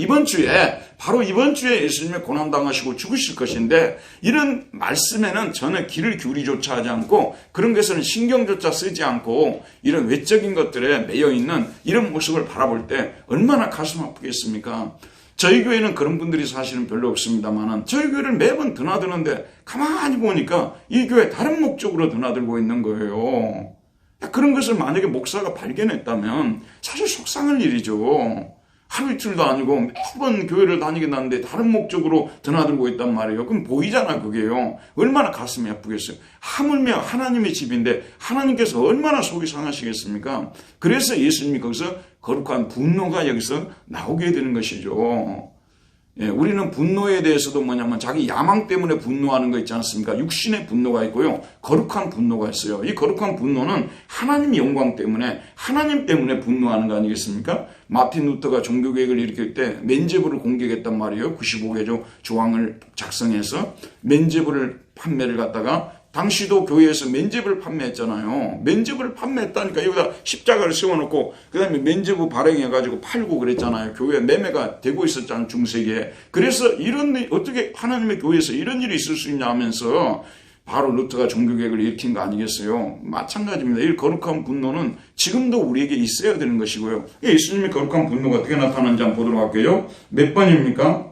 바로 이번 주에 예수님의 고난당하시고 죽으실 것인데 이런 말씀에는 전혀 귀를 기울이조차 하지 않고 그런 것에는 신경조차 쓰지 않고 이런 외적인 것들에 매여있는 이런 모습을 바라볼 때 얼마나 가슴 아프겠습니까? 저희 교회는 그런 분들이 사실은 별로 없습니다만 저희 교회를 매번 드나드는데 가만히 보니까 이 교회 다른 목적으로 드나들고 있는 거예요. 그런 것을 만약에 목사가 발견했다면 사실 속상할 일이죠. 하루 이틀도 아니고 매번 교회를 다니게 하는데 다른 목적으로 드나들고 있단 말이에요. 그럼 보이잖아 그게요. 얼마나 가슴이 아프겠어요. 하물며 하나님의 집인데 하나님께서 얼마나 속이 상하시겠습니까? 그래서 예수님이 거기서 거룩한 분노가 여기서 나오게 되는 것이죠. 예, 우리는 분노에 대해서도 뭐냐면 자기 야망 때문에 분노하는 거 있지 않습니까? 육신의 분노가 있고요. 거룩한 분노가 있어요. 이 거룩한 분노는 하나님 영광 때문에 하나님 때문에 분노하는 거 아니겠습니까? 마틴 루터가 종교개혁을 일으킬 때 맨제부를 공격했단 말이에요. 95개 조항을 작성해서 맨제부를 판매를 갖다가 당시도 교회에서 맨제부를 판매했잖아요. 맨제부를 판매했다니까 여기다 십자가를 세워놓고 그 다음에 맨제부 발행해가지고 팔고 그랬잖아요. 교회 매매가 되고 있었잖아요. 중세기에. 그래서 어떻게 하나님의 교회에서 이런 일이 있을 수 있냐 하면서 바로 루터가 종교개혁을 일으킨 거 아니겠어요? 마찬가지입니다. 이 거룩한 분노는 지금도 우리에게 있어야 되는 것이고요. 예수님의 거룩한 분노가 어떻게 나타나는지 한번 보도록 할게요. 몇 번입니까?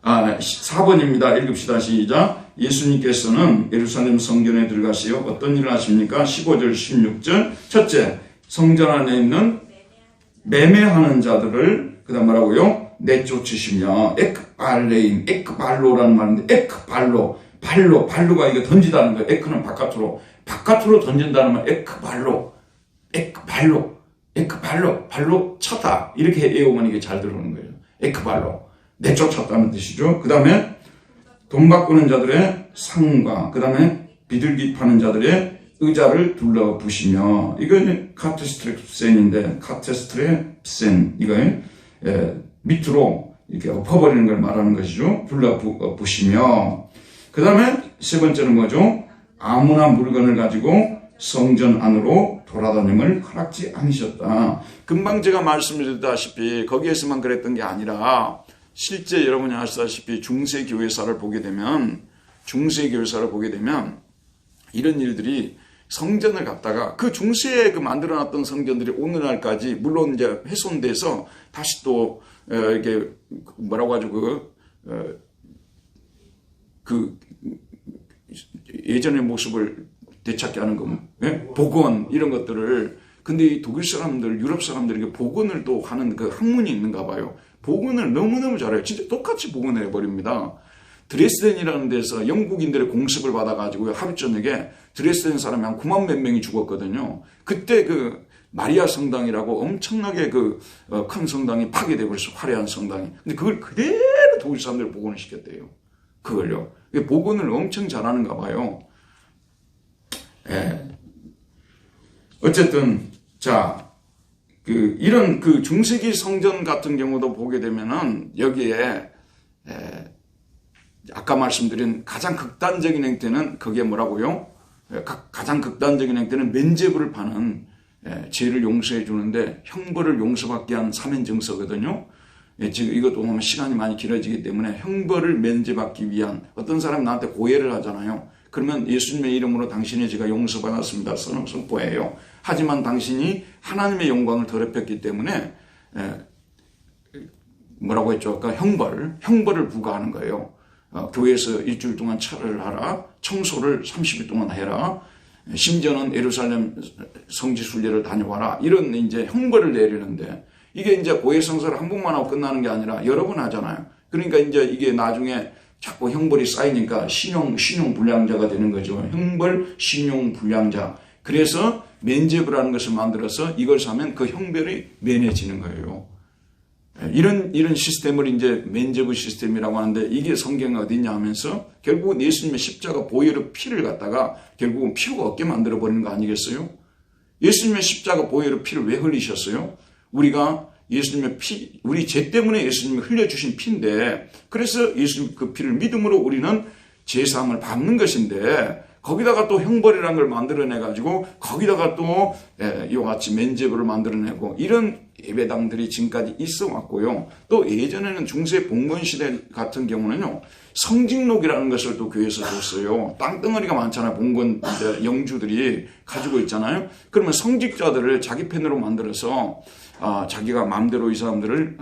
4번입니다. 읽읍시다. 시작. 예수님께서는 예루살렘 성전에 들어가시어 어떤 일을 하십니까? 15절 16절. 첫째, 성전 안에 있는 매매하는 자들을 그다음 뭐라고요? 내쫓으시며 에크발레임, 에크발로라는 말인데 발로가 이거 던지다는 거예요. 에크는 바깥으로 던진다는 말. 발로 쳤다. 이렇게 외우면 이게 잘 들어오는 거예요. 에크발로. 내쫓았다는 뜻이죠. 그 다음에 돈 바꾸는 자들의 상과 그 다음에 비둘기 파는 자들의 의자를 둘러 부시며, 이건 카테스트랩센인데 카테스트랩센 이거에 밑으로 이렇게 엎어버리는 걸 말하는 것이죠. 둘러 부시며, 그 다음에 세 번째는 뭐죠? 아무나 물건을 가지고 성전 안으로 돌아다님을 허락지 않으셨다. 금방 제가 말씀드렸다시피 거기에서만 그랬던 게 아니라 실제 여러분이 아시다시피 중세교회사를 보게 되면 이런 일들이 성전을 갖다가 그 중세에 그 만들어놨던 성전들이 오늘날까지 물론 이제 훼손돼서 다시 또 이게 뭐라고 하죠, 그 그 예전의 모습을 되찾게 하는 거, 예? 복원 이런 것들을. 근데 이 독일 사람들, 유럽 사람들에게 복원을 또 하는 그 학문이 있는가 봐요. 복원을 너무너무 잘해요. 진짜 똑같이 복원을 해버립니다. 드레스덴이라는 데서 영국인들의 공습을 받아가지고 하루 저녁에 드레스덴 사람이 한 9만 몇 명이 죽었거든요. 그때 그 마리아 성당이라고 엄청나게 큰 성당이 파괴되고 그래서 화려한 성당이. 근데 그걸 그대로 독일 사람들 복원을 시켰대요. 그걸요. 복원을 엄청 잘하는가 봐요. 예. 어쨌든, 자, 이런 중세기 성전 같은 경우도 보게 되면은 여기에, 아까 말씀드린 가장 극단적인 행태는 그게 뭐라고요? 가장 극단적인 행태는 면죄부를 파는, 죄를 용서해 주는데 형벌을 용서받게 한 사면증서거든요. 지금 이것도 보면 시간이 많이 길어지기 때문에 형벌을 면제받기 위한, 어떤 사람이 나한테 고해를 하잖아요. 그러면 예수님의 이름으로 당신의 죄가 용서받았습니다. 선포해요. 하지만 당신이 하나님의 영광을 더럽혔기 때문에 뭐라고 했죠? 아까 형벌을 부과하는 거예요. 교회에서 일주일 동안 철회를 하라. 청소를 30일 동안 해라. 심지어는 예루살렘 성지 순례를 다녀와라. 이런 이제 형벌을 내리는데, 이게 이제 고해 성사를 한 번만 하고 끝나는 게 아니라 여러 번 하잖아요. 그러니까 이제 이게 나중에 자꾸 형벌이 쌓이니까 신용 불량자가 되는 거죠. 형벌 신용 불량자. 그래서 면죄부라는 것을 만들어서 이걸 사면 그 형벌이 면해지는 거예요. 이런 시스템을 이제 면죄부 시스템이라고 하는데, 이게 성경에 어디냐 하면서 결국은 예수님의 십자가 보혈의 피를 갖다가 결국은 필요가 없게 만들어 버리는 거 아니겠어요? 예수님의 십자가 보혈의 피를 왜 흘리셨어요? 우리가 예수님의 피, 우리 죄 때문에 예수님이 흘려주신 피인데, 그래서 예수님 그 피를 믿음으로 우리는 제사함을 받는 것인데, 거기다가 또 형벌이라는 걸 만들어내가지고, 거기다가 또 이와 같이 면죄부를 만들어내고, 이런 예배당들이 지금까지 있어 왔고요. 또 예전에는 중세 봉건 시대 같은 경우는요, 성직록이라는 것을 또 교회에서 줬어요. 땅덩어리가 많잖아요. 봉건 영주들이 가지고 있잖아요. 그러면 성직자들을 자기 편으로 만들어서 자기가 마음대로 이 사람들을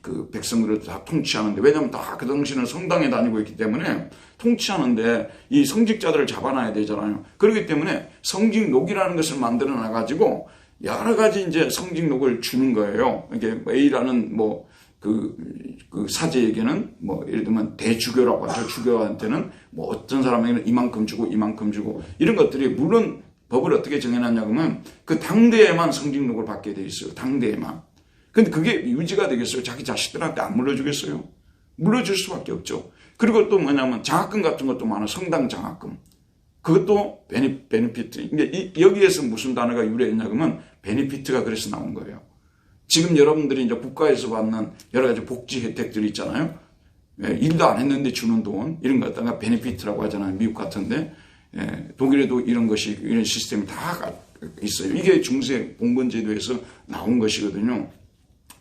그 백성들을 다 통치하는데, 왜냐하면 다 그 당시는 성당에 다니고 있기 때문에 통치하는데 이 성직자들을 잡아놔야 되잖아요. 그렇기 때문에 성직록이라는 것을 만들어 놔가지고 여러 가지 이제 성직록을 주는 거예요. 이게 A라는 그 사제에게는 예를 들면 대주교라고 하죠. 주교한테는 어떤 사람에게는 이만큼 주고 이런 것들이, 물론 법을 어떻게 정해놨냐면 그 당대에만 성직록을 받게 돼 있어요. 당대에만. 근데 그게 유지가 되겠어요? 자기 자식들한테 안 물려주겠어요? 물려줄 수밖에 없죠. 그리고 또 뭐냐면 장학금 같은 것도 많아. 성당 장학금. 그것도 베네피트. 근데 여기에서 무슨 단어가 유래했냐 그러면 베네피트가 그래서 나온 거예요. 지금 여러분들이 이제 국가에서 받는 여러 가지 복지 혜택들이 있잖아요. 일도 안 했는데 주는 돈, 이런 거 갖다가 베네피트라고 하잖아요. 미국 같은데. 독일에도 이런 시스템이 다 있어요. 이게 중세 봉건제도에서 나온 것이거든요.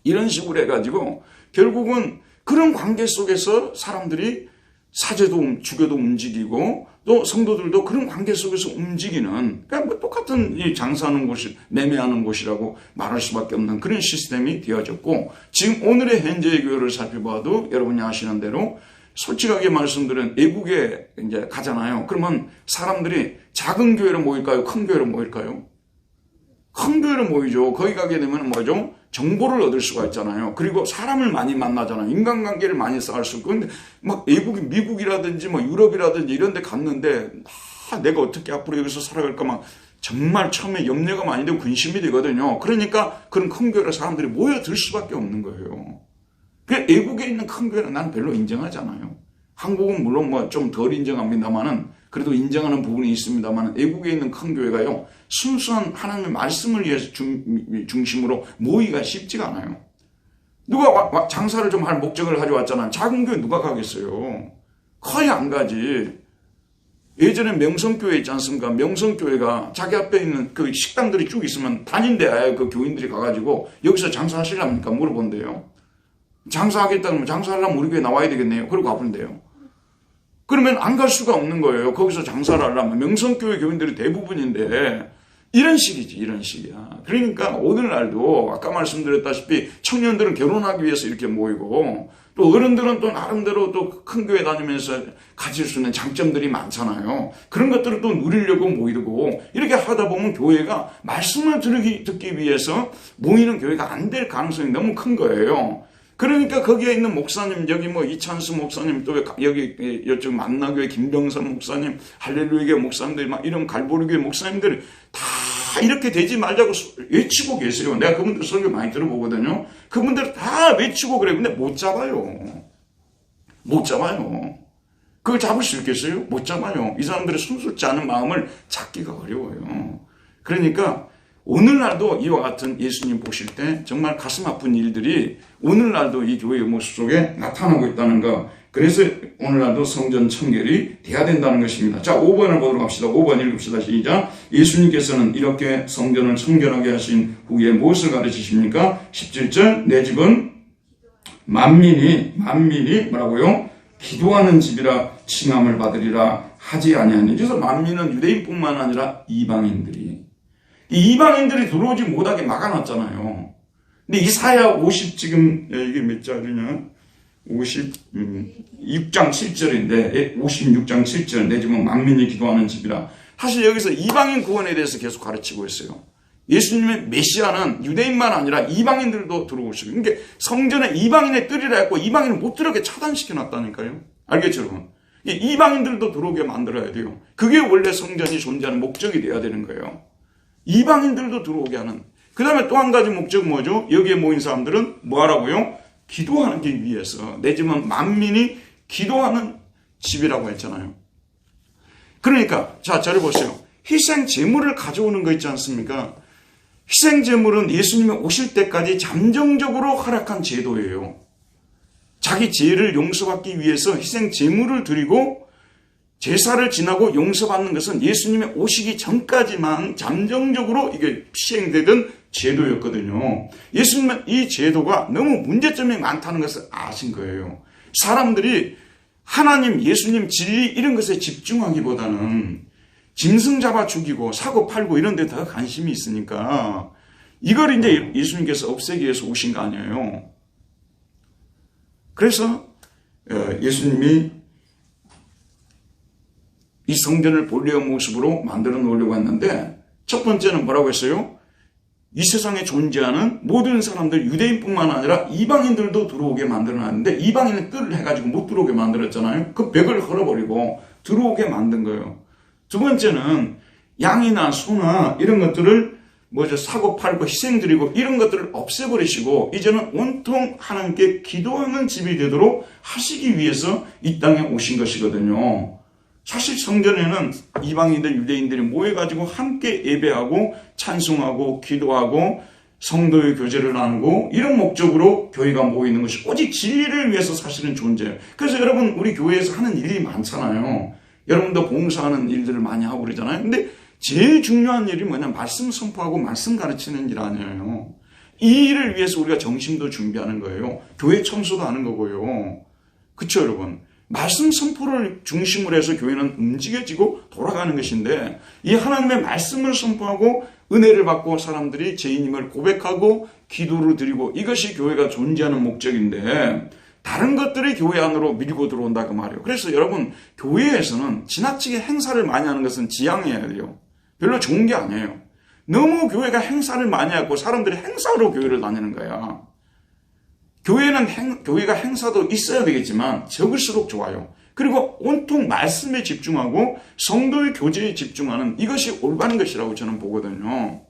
이런 식으로 해가지고 결국은 그런 관계 속에서 사람들이 사제도 주교도 움직이고 또 성도들도 그런 관계 속에서 움직이는, 그러니까 똑같은 이 장사하는 곳이, 매매하는 곳이라고 말할 수밖에 없는 그런 시스템이 되어졌고, 지금 오늘의 현재의 교회를 살펴봐도 여러분이 아시는 대로 솔직하게 말씀드린 외국에 이제 가잖아요. 그러면 사람들이 작은 교회로 모일까요? 큰 교회로 모일까요? 큰 교회로 모이죠. 거기 가게 되면 뭐죠? 정보를 얻을 수가 있잖아요. 그리고 사람을 많이 만나잖아요. 인간관계를 많이 쌓을 수 있고. 근데 막 미국이라든지 유럽이라든지 이런 데 갔는데, 내가 어떻게 앞으로 여기서 살아갈까 막 정말 처음에 염려가 많이 되고 근심이 되거든요. 그러니까 그런 큰 교회로 사람들이 모여들 수밖에 없는 거예요. 외국에 있는 큰 교회는 난 별로 인정하지 않아요. 한국은 물론 좀 덜 인정합니다만은, 그래도 인정하는 부분이 있습니다만, 외국에 있는 큰 교회가요, 순수한 하나님의 말씀을 위해서 중심으로 모이기가 쉽지가 않아요. 누가 장사를 좀 할 목적을 가지고 왔잖아요. 작은 교회 누가 가겠어요? 거의 안 가지. 예전에 명성교회 있지 않습니까? 명성교회가 자기 앞에 있는 그 식당들이 쭉 있으면 다닌데, 그 교인들이 가가지고 여기서 장사하시랍니까? 물어본대요. 장사하겠다면 장사하려면 우리 교회 나와야 되겠네요. 그러고 가본대요. 그러면 안 갈 수가 없는 거예요. 거기서 장사를 하려면. 명성교회 교인들이 대부분인데, 이런 식이지, 이런 식이야. 그러니까 오늘날도 아까 말씀드렸다시피 청년들은 결혼하기 위해서 이렇게 모이고, 또 어른들은 또 나름대로 또 큰 교회 다니면서 가질 수 있는 장점들이 많잖아요. 그런 것들을 또 누리려고 모이고, 이렇게 하다 보면 교회가 말씀을 듣기 위해서 모이는 교회가 안 될 가능성이 너무 큰 거예요. 그러니까 거기에 있는 목사님, 여기 뭐 이찬수 목사님, 또 여기 이쪽 만나교회 김병선 목사님, 할렐루야교회 목사님들, 막 이런 갈보리교회 목사님들 다 이렇게 되지 말자고 외치고 계세요. 내가 그분들 설교 많이 들어보거든요. 그분들 다 외치고 그래요. 근데 못 잡아요. 못 잡아요. 그걸 잡을 수 있겠어요? 못 잡아요. 이 사람들의 순수치 않은 마음을 잡기가 어려워요. 그러니까 오늘날도 이와 같은 예수님 보실 때 정말 가슴 아픈 일들이 오늘날도 이 교회의 모습 속에 나타나고 있다는 것. 그래서 오늘날도 성전 청결이 돼야 된다는 것입니다. 자, 5번을 보도록 합시다. 5번 읽읍시다. 시작. 예수님께서는 이렇게 성전을 청결하게 하신 후에 무엇을 가르치십니까? 17절. 내 집은 만민이 뭐라고요? 기도하는 집이라 칭함을 받으리라 하지 아니하니. 그래서 만민은 유대인뿐만 아니라 이방인들이. 이 이방인들이 들어오지 못하게 막아놨잖아요. 근데 이사야 50 지금 이게 몇 절이냐? 56장 7절인데 56장 7절 내 집은 만민이 기도하는 집이라. 사실 여기서 이방인 구원에 대해서 계속 가르치고 있어요. 예수님의 메시아는 유대인만 아니라 이방인들도 들어올 수 있어요. 그러니까 성전에 이방인의 뜰이라 했고 이방인을 못 들어오게 차단시켜놨다니까요. 알겠죠, 여러분? 이방인들도 들어오게 만들어야 돼요. 그게 원래 성전이 존재하는 목적이 돼야 되는 거예요. 이방인들도 들어오게 하는. 그 다음에 또 한 가지 목적은 뭐죠? 여기에 모인 사람들은 뭐 하라고요? 기도하기 위해서. 내 집은 만민이 기도하는 집이라고 했잖아요. 그러니까 자, 저를 보세요. 희생 제물을 가져오는 거 있지 않습니까? 희생 제물은 예수님이 오실 때까지 잠정적으로 허락한 제도예요. 자기 죄를 용서받기 위해서 희생 제물을 드리고 제사를 지나고 용서받는 것은 예수님이 오시기 전까지만 잠정적으로 이게 시행되던 제도였거든요. 예수님은 이 제도가 너무 문제점이 많다는 것을 아신 거예요. 사람들이 하나님, 예수님, 진리 이런 것에 집중하기보다는 짐승 잡아 죽이고 사고 팔고 이런 데 더 관심이 있으니까 이걸 이제 예수님께서 없애기 위해서 오신 거 아니에요. 그래서 예수님이 이 성전을 본래의 모습으로 만들어 놓으려고 했는데 첫 번째는 뭐라고 했어요? 이 세상에 존재하는 모든 사람들, 유대인뿐만 아니라 이방인들도 들어오게 만들어놨는데 이방인은 뜰을 해가지고 못 들어오게 만들었잖아요. 그 벽을 걸어버리고 들어오게 만든 거예요. 두 번째는 양이나 소나 이런 것들을 사고 팔고 희생드리고 이런 것들을 없애버리시고 이제는 온통 하나님께 기도하는 집이 되도록 하시기 위해서 이 땅에 오신 것이거든요. 사실 성전에는 이방인들, 유대인들이 모여가지고 함께 예배하고 찬송하고 기도하고 성도의 교제를 나누고 이런 목적으로 교회가 모이는 것이 오직 진리를 위해서 사실은 존재해요. 그래서 여러분 우리 교회에서 하는 일이 많잖아요. 여러분도 봉사하는 일들을 많이 하고 그러잖아요. 근데 제일 중요한 일이 뭐냐? 말씀 선포하고 말씀 가르치는 일 아니에요. 이 일을 위해서 우리가 정신도 준비하는 거예요. 교회 청소도 하는 거고요. 그렇죠, 여러분? 말씀 선포를 중심으로 해서 교회는 움직여지고 돌아가는 것인데 이 하나님의 말씀을 선포하고 은혜를 받고 사람들이 죄인임을 고백하고 기도를 드리고 이것이 교회가 존재하는 목적인데 다른 것들이 교회 안으로 밀고 들어온다 그 말이에요. 그래서 여러분 교회에서는 지나치게 행사를 많이 하는 것은 지양해야 돼요. 별로 좋은 게 아니에요. 너무 교회가 행사를 많이 하고 사람들이 행사로 교회를 다니는 거야. 교회가 행사도 있어야 되겠지만 적을수록 좋아요. 그리고 온통 말씀에 집중하고 성도의 교제에 집중하는 이것이 올바른 것이라고 저는 보거든요.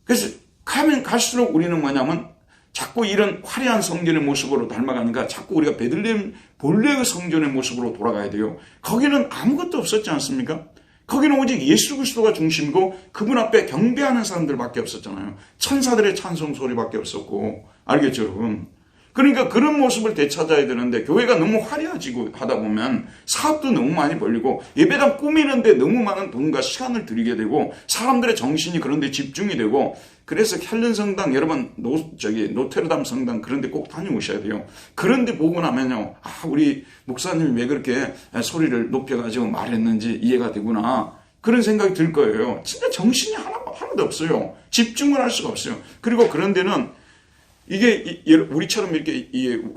그래서 가면 갈수록 우리는 뭐냐면 자꾸 이런 화려한 성전의 모습으로 닮아가니까 자꾸 우리가 베들레헴 본래의 성전의 모습으로 돌아가야 돼요. 거기는 아무것도 없었지 않습니까? 거기는 오직 예수 그리스도가 중심이고 그분 앞에 경배하는 사람들밖에 없었잖아요. 천사들의 찬송 소리밖에 없었고. 알겠죠, 여러분? 그러니까 그런 모습을 되찾아야 되는데 교회가 너무 화려해지고 하다 보면 사업도 너무 많이 벌리고 예배당 꾸미는데 너무 많은 돈과 시간을 들이게 되고 사람들의 정신이 그런 데 집중이 되고 그래서 헬른성당 여러분 노테르담 성당 그런 데 꼭 다녀오셔야 돼요. 그런 데 보고 나면요. 우리 목사님이 왜 그렇게 소리를 높여가지고 말했는지 이해가 되구나. 그런 생각이 들 거예요. 진짜 정신이 하나도 없어요. 집중을 할 수가 없어요. 그리고 그런 데는 이게 우리처럼 이렇게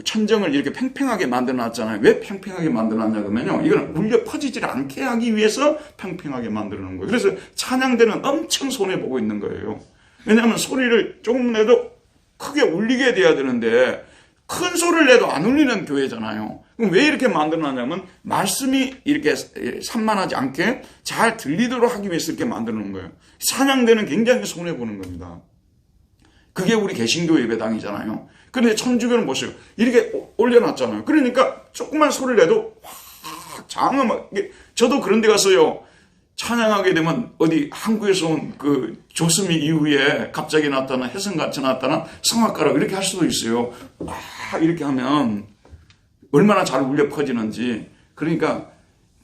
천정을 이렇게 팽팽하게 만들어 놨잖아요. 왜 팽팽하게 만들어 놨냐 그러면요, 이건 울려 퍼지질 않게 하기 위해서 팽팽하게 만들어 놓은 거예요. 그래서 찬양대는 엄청 손해보고 있는 거예요. 왜냐하면 소리를 조금 내도 크게 울리게 돼야 되는데 큰 소리를 내도 안 울리는 교회잖아요. 그럼 왜 이렇게 만들어 놨냐면 말씀이 이렇게 산만하지 않게 잘 들리도록 하기 위해서 이렇게 만들어 놓은 거예요. 찬양대는 굉장히 손해보는 겁니다. 그게 우리 개신교 예배당이잖아요. 그런데 천주교는 보세요. 이렇게 올려놨잖아요. 그러니까 조그만 소리를 내도 확 장엄하게. 저도 그런 데 가서요, 찬양하게 되면 어디 한국에서 온 그 조스미 이후에 갑자기 나타나 혜성같이 나타나 성악가라고 이렇게 할 수도 있어요. 와, 이렇게 하면 얼마나 잘 울려 퍼지는지. 그러니까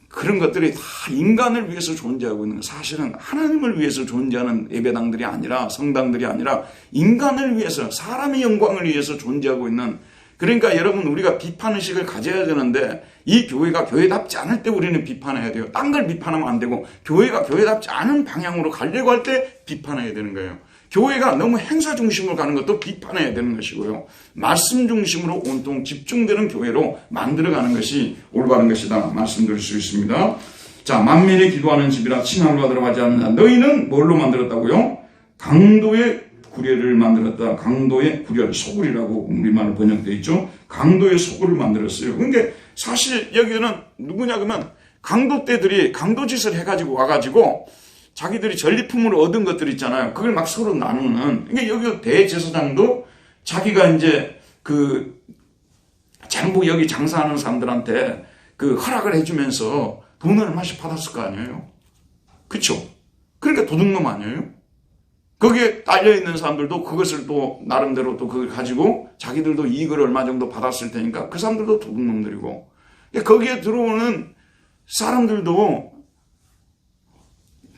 그런 것들이 다 인간을 위해서 존재하고 있는 거예요. 사실은 하나님을 위해서 존재하는 예배당들이 아니라, 성당들이 아니라 인간을 위해서, 사람의 영광을 위해서 존재하고 있는. 그러니까 여러분, 우리가 비판의식을 가져야 되는데 이 교회가 교회답지 않을 때 우리는 비판해야 돼요. 딴 걸 비판하면 안 되고 교회가 교회답지 않은 방향으로 가려고 할 때 비판해야 되는 거예요. 교회가 너무 행사 중심으로 가는 것도 비판해야 되는 것이고요. 말씀 중심으로 온통 집중되는 교회로 만들어가는 것이 올바른 것이다 말씀드릴 수 있습니다. 자, 만민이 기도하는 집이라 칭함을 받으러 가지 않는다. 너희는 뭘로 만들었다고요? 강도의 구례를 만들었다. 강도의 구례를, 소굴이라고 우리말로 번역되어 있죠. 강도의 소굴을 만들었어요. 그러니까 사실 여기는 누구냐 그러면 강도 때들이 강도짓을 해가지고 와가지고 자기들이 전리품으로 얻은 것들 있잖아요. 그걸 막 서로 나누는. 그러니까 여기 대제사장도 자기가 이제 그 전부 여기 장사하는 사람들한테 그 허락을 해주면서 돈을 얼마씩 받았을 거 아니에요. 그렇죠? 그러니까 도둑놈 아니에요? 거기에 딸려있는 사람들도 그것을 또 나름대로 또 그걸 가지고 자기들도 이익을 얼마 정도 받았을 테니까 그 사람들도 도둑놈들이고, 거기에 들어오는 사람들도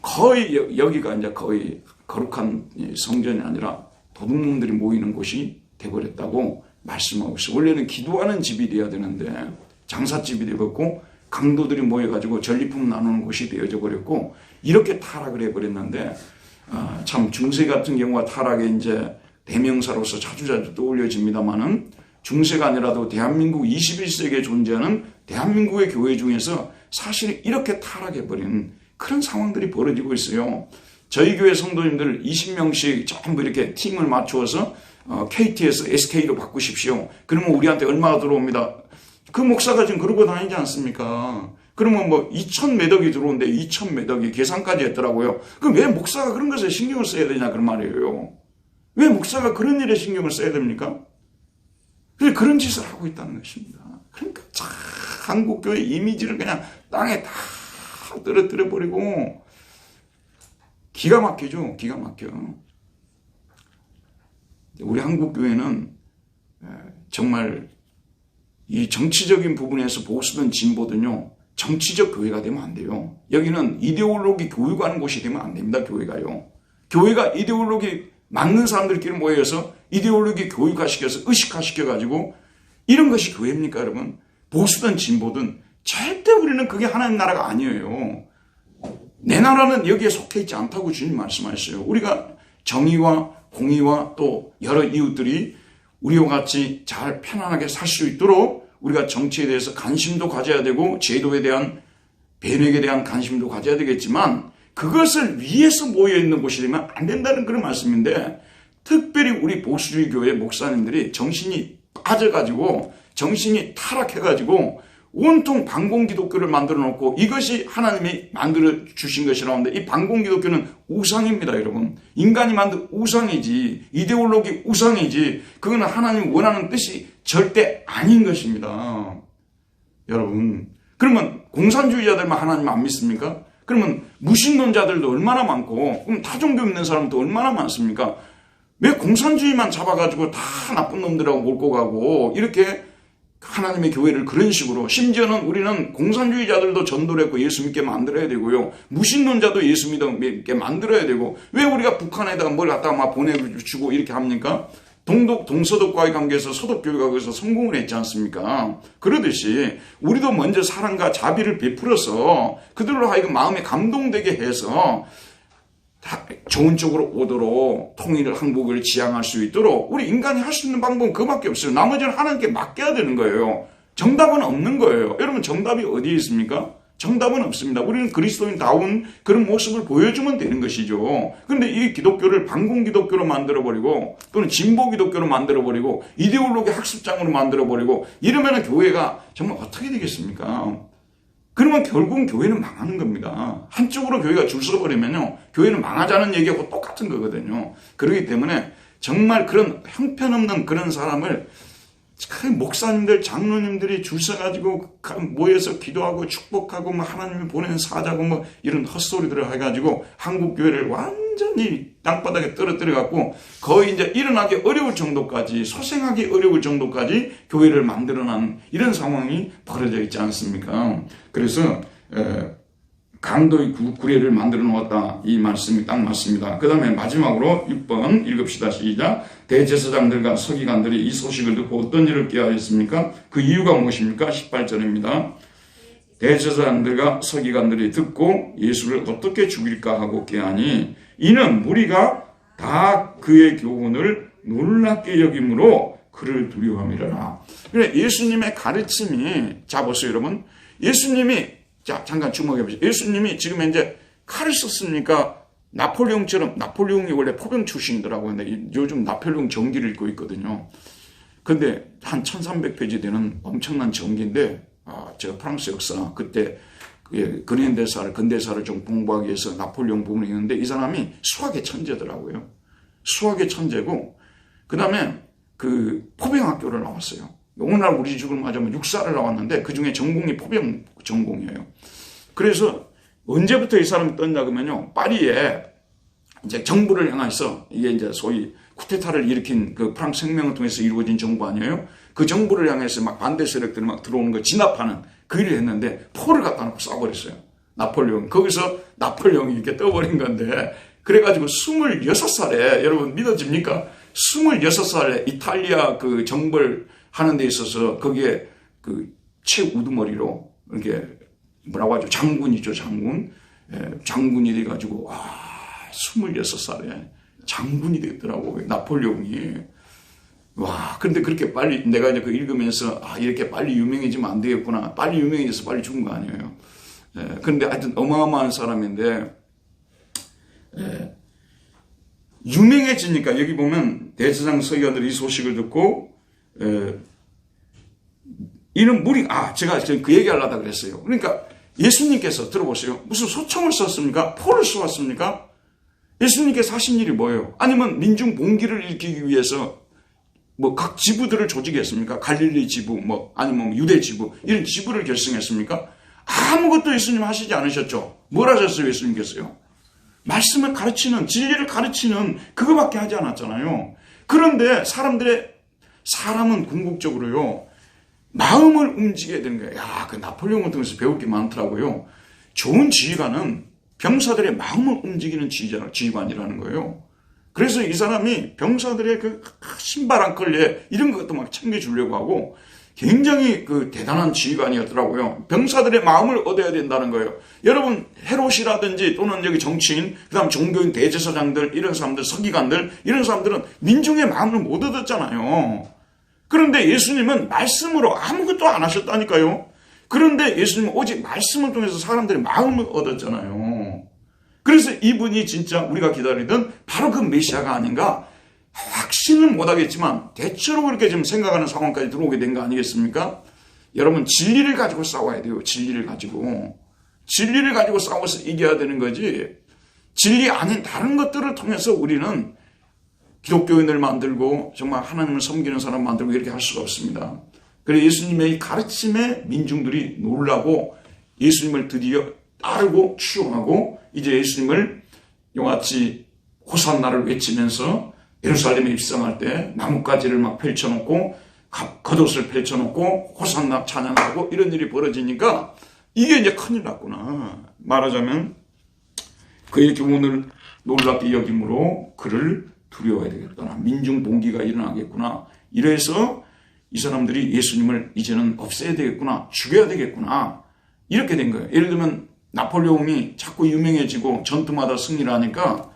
거의 여기가 이제 거의 거룩한 성전이 아니라 도둑놈들이 모이는 곳이 돼버렸다고 말씀하고 있어요. 원래는 기도하는 집이 돼야 되는데 장사집이 되었고 강도들이 모여가지고 전리품 나누는 곳이 되어져 버렸고 이렇게 타락을 해버렸는데, 참 중세 같은 경우가 타락의 이제 대명사로서 자주자주 떠올려집니다만은 중세가 아니라도 대한민국 21세기에 존재하는 대한민국의 교회 중에서 사실 이렇게 타락해버린 그런 상황들이 벌어지고 있어요. 저희 교회 성도님들 20명씩 전부 이렇게 팀을 맞추어서 KT에서 SK로 바꾸십시오. 그러면 우리한테 얼마가 들어옵니다. 그 목사가 지금 그러고 다니지 않습니까? 그러면 뭐 2천 몇 억이 들어오는데 2천 몇 억이 계산까지 했더라고요. 그럼 왜 목사가 그런 것에 신경을 써야 되냐 그런 말이에요. 왜 목사가 그런 일에 신경을 써야 됩니까? 그래서 그런 짓을 하고 있다는 것입니다. 그러니까 참 한국교회 이미지를 그냥 땅에 다 떨어뜨려 버리고 기가 막히죠. 기가 막혀. 우리 한국교회는 정말 이 정치적인 부분에서 보수든 진보든요, 정치적 교회가 되면 안 돼요. 여기는 이데올로기 교육하는 곳이 되면 안 됩니다. 교회가요. 교회가 이데올로기 맞는 사람들끼리 모여서 이데올로기 교육화시켜서 의식화시켜가지고 이런 것이 교회입니까 여러분? 보수든 진보든 절대 우리는 그게 하나님 나라가 아니에요. 내 나라는 여기에 속해 있지 않다고 주님 말씀하셨어요. 우리가 정의와 공의와 또 여러 이웃들이 우리와 같이 잘 편안하게 살 수 있도록 우리가 정치에 대해서 관심도 가져야 되고 제도에 대한 변혁에 대한 관심도 가져야 되겠지만 그것을 위해서 모여있는 곳이 되면 안 된다는 그런 말씀인데, 특별히 우리 보수주의 교회 목사님들이 정신이 빠져가지고 정신이 타락해가지고 온통 반공기독교를 만들어 놓고 이것이 하나님이 만들어 주신 것이라고 하는데, 이 반공기독교는 우상입니다 여러분. 인간이 만든 우상이지, 이데올로기 우상이지, 그거는 하나님이 원하는 뜻이 절대 아닌 것입니다 여러분. 그러면 공산주의자들만 하나님 안 믿습니까? 그러면 무신론자들도 얼마나 많고, 그럼 타종교 믿는 사람도 얼마나 많습니까? 왜 공산주의만 잡아가지고 다 나쁜 놈들하고 몰고 가고 이렇게 하나님의 교회를 그런 식으로, 심지어는 우리는 공산주의자들도 전도를 했고 예수 믿게 만들어야 되고요, 무신론자도 예수 믿게 만들어야 되고, 왜 우리가 북한에다가 뭘 갖다가 막 보내주고 이렇게 합니까? 동서독과의 관계에서 서독교회가 거기서 성공을 했지 않습니까? 그러듯이 우리도 먼저 사랑과 자비를 베풀어서 그들로 하여금 마음에 감동되게 해서 좋은 쪽으로 오도록 통일을 항복을 지향할 수 있도록 우리 인간이 할 수 있는 방법은 그밖에 없어요. 나머지는 하나님께 맡겨야 되는 거예요. 정답은 없는 거예요. 여러분 정답이 어디에 있습니까? 정답은 없습니다. 우리는 그리스도인다운 그런 모습을 보여주면 되는 것이죠. 그런데 이 기독교를 반공 기독교로 만들어버리고 또는 진보 기독교로 만들어버리고 이데올로기 학습장으로 만들어버리고 이러면 교회가 정말 어떻게 되겠습니까? 그러면 결국은 교회는 망하는 겁니다. 한쪽으로 교회가 줄 서버리면요, 교회는 망하자는 얘기하고 똑같은 거거든요. 그렇기 때문에 정말 그런 형편없는 그런 사람을 목사님들, 장로님들이 줄 서가지고 모여서 기도하고 축복하고 뭐 하나님이 보낸 사자고 뭐 이런 헛소리들을 해가지고 한국교회를 완전히 땅바닥에 떨어뜨려갖고 거의 이제 일어나기 어려울 정도까지, 소생하기 어려울 정도까지 교회를 만들어낸 이런 상황이 벌어져 있지 않습니까? 그래서 강도의 구례를 만들어 놓았다. 이 말씀이 딱 맞습니다. 그 다음에 마지막으로 6번 읽읍시다. 시작. 대제사장들과 서기관들이 이 소식을 듣고 어떤 일을 꾀하였습니까? 그 이유가 무엇입니까? 18절입니다. 대제사장들과 서기관들이 듣고 예수를 어떻게 죽일까 하고 꾀하니 이는 무리가 다 그의 교훈을 놀랍게 여김으로 그를 두려워함이라. 그래, 예수님의 가르침이, 자 보세요 여러분. 예수님이, 자, 잠깐 주목해보세요. 예수님이 지금 이제 칼을 썼으니까 나폴레옹처럼, 나폴레옹이 원래 포병 출신이더라고요. 근데 요즘 나폴레옹 전기를 읽고 있거든요. 근데 한 1300페이지 되는 엄청난 전기인데, 제가 프랑스 역사, 그때 근대사를 좀 공부하기 위해서 나폴레옹 부분을 읽는데 이 사람이 수학의 천재더라고요. 수학의 천재고, 그 다음에 그 포병학교를 나왔어요. 오늘날 우리 지금 하자면 육사를 나왔는데 그 중에 전공이 포병 전공이에요. 그래서 언제부터 이 사람이 떴냐 그러면요, 파리에 이제 정부를 향해서, 이게 이제 소위 쿠데타를 일으킨 그 프랑스 혁명을 통해서 이루어진 정부 아니에요? 그 정부를 향해서 막 반대 세력들이 막 들어오는 거 진압하는 그 일을 했는데 포를 갖다 놓고 쏴버렸어요. 나폴레옹. 거기서 나폴레옹이 이렇게 떠버린 건데, 그래가지고 26살에, 여러분 믿어집니까? 26살에 이탈리아 그 정벌 하는 데 있어서 거기에 그 최우두머리로 이렇게 뭐라고 하죠? 장군이죠, 장군. 장군이 돼가지고, 26살에 장군이 됐더라고, 나폴레옹이. 와, 근데 그렇게 빨리, 내가 이제 그 읽으면서, 이렇게 빨리 유명해지면 안 되겠구나. 빨리 유명해져서 빨리 죽은 거 아니에요. 근데 하여튼 어마어마한 사람인데, 유명해지니까 여기 보면 대제사장 서기관들이 이 소식을 듣고, 이는 무리, 제가 지금 그 얘기 하려다 그랬어요. 그러니까 예수님께서 들어보세요. 무슨 소총을 쐈습니까? 포를 쏘았습니까? 예수님께서 하신 일이 뭐예요? 아니면 민중 봉기를 일으키기 위해서 뭐 각 지부들을 조직했습니까? 갈릴리 지부, 뭐 아니면 유대 지부, 이런 지부를 결성했습니까? 아무것도 예수님 하시지 않으셨죠? 뭘 하셨어요, 예수님께서요? 말씀을 가르치는, 진리를 가르치는 그거밖에 하지 않았잖아요. 그런데 사람은 궁극적으로요, 마음을 움직여야 되는 거예요. 그 나폴레옹을 통해서 배울 게 많더라고요. 좋은 지휘관은 병사들의 마음을 움직이는 지휘관이라는 거예요. 그래서 이 사람이 병사들의 그 신발 한 컬레 이런 것도 막 챙겨주려고 하고 굉장히 그 대단한 지휘관이었더라고요. 병사들의 마음을 얻어야 된다는 거예요. 여러분, 헤롯이라든지 또는 여기 정치인, 그 다음 종교인 대제사장들, 이런 사람들, 서기관들, 이런 사람들은 민중의 마음을 못 얻었잖아요. 그런데 예수님은 말씀으로 아무것도 안 하셨다니까요. 그런데 예수님은 오직 말씀을 통해서 사람들의 마음을 얻었잖아요. 그래서 이분이 진짜 우리가 기다리던 바로 그 메시아가 아닌가, 확신은 못하겠지만 대체로 그렇게 지금 생각하는 상황까지 들어오게 된 거 아니겠습니까? 여러분, 진리를 가지고 싸워야 돼요. 진리를 가지고 싸워서 이겨야 되는 거지, 진리 아닌 다른 것들을 통해서 우리는 기독교인을 만들고 정말 하나님을 섬기는 사람 만들고 이렇게 할 수가 없습니다. 그래서 예수님의 이 가르침에 민중들이 놀라고 예수님을 드디어 따르고 추종하고 이제 예수님을 이같이 호산나를 외치면서 예루살렘에 입성할 때 나뭇가지를 막 펼쳐놓고 겉옷을 펼쳐놓고 호산나 찬양하고 이런 일이 벌어지니까 이게 이제 큰일 났구나. 말하자면 그의 교훈을 놀랍게 여김으로 그를 두려워야 되겠구나. 민중 봉기가 일어나겠구나. 이래서 이 사람들이 예수님을 이제는 없애야 되겠구나. 죽여야 되겠구나. 이렇게 된 거예요. 예를 들면 나폴레옹이 자꾸 유명해지고 전투마다 승리를 하니까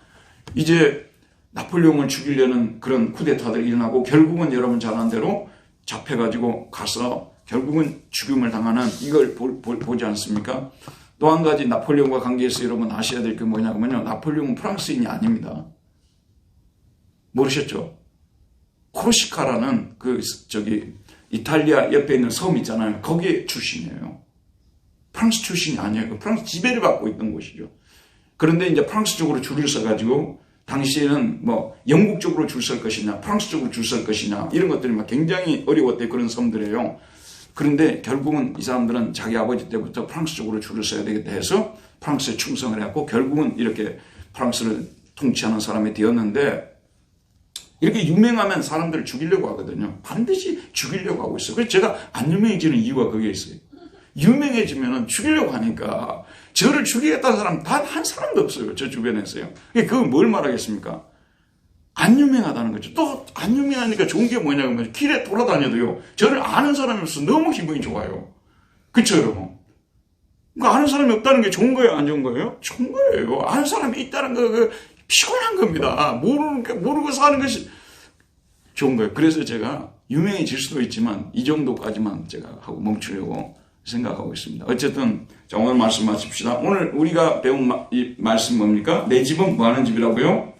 이제 나폴레옹을 죽이려는 그런 쿠데타들이 일어나고 결국은 여러분 잘 아는 대로 잡혀가지고 가서 결국은 죽임을 당하는 이걸 보지 않습니까? 또 한 가지 나폴레옹과 관계해서 여러분 아셔야 될 게 뭐냐면요. 나폴레옹은 프랑스인이 아닙니다. 모르셨죠? 코르시카라는 이탈리아 옆에 있는 섬 있잖아요. 거기에 출신이에요. 프랑스 출신이 아니에요. 프랑스 지배를 받고 있던 곳이죠. 그런데 이제 프랑스 쪽으로 줄을 서가지고 당시에는 뭐 영국 쪽으로 줄 설 것이냐, 프랑스 쪽으로 줄 설 것이냐 이런 것들이 막 굉장히 어려웠대. 그런 섬들이에요. 그런데 결국은 이 사람들은 자기 아버지 때부터 프랑스 쪽으로 줄을 서야 되겠다 해서 프랑스에 충성을 해갖고 결국은 이렇게 프랑스를 통치하는 사람이 되었는데 이렇게 유명하면 사람들을 죽이려고 하거든요. 반드시 죽이려고 하고 있어요. 그래서 제가 안 유명해지는 이유가 거기에 있어요. 유명해지면 죽이려고 하니까 저를 죽이겠다는 사람 단 한 사람도 없어요. 저 주변에서요. 그건 뭘 말하겠습니까? 안 유명하다는 거죠. 또 안 유명하니까 좋은 게 뭐냐면 길에 돌아다녀도요. 저를 아는 사람이 없어서 너무 기분이 좋아요. 그쵸 여러분? 그러니까 아는 사람이 없다는 게 좋은 거예요? 안 좋은 거예요? 좋은 거예요. 아는 사람이 있다는 거 피곤한 겁니다. 모르고 사는 것이 좋은 거예요. 그래서 제가 유명해질 수도 있지만 이 정도까지만 제가 하고 멈추려고 생각하고 있습니다. 어쨌든 자, 오늘 말씀 마칩시다. 오늘 우리가 배운 이 말씀 뭡니까? 내 집은 뭐하는 집이라고요?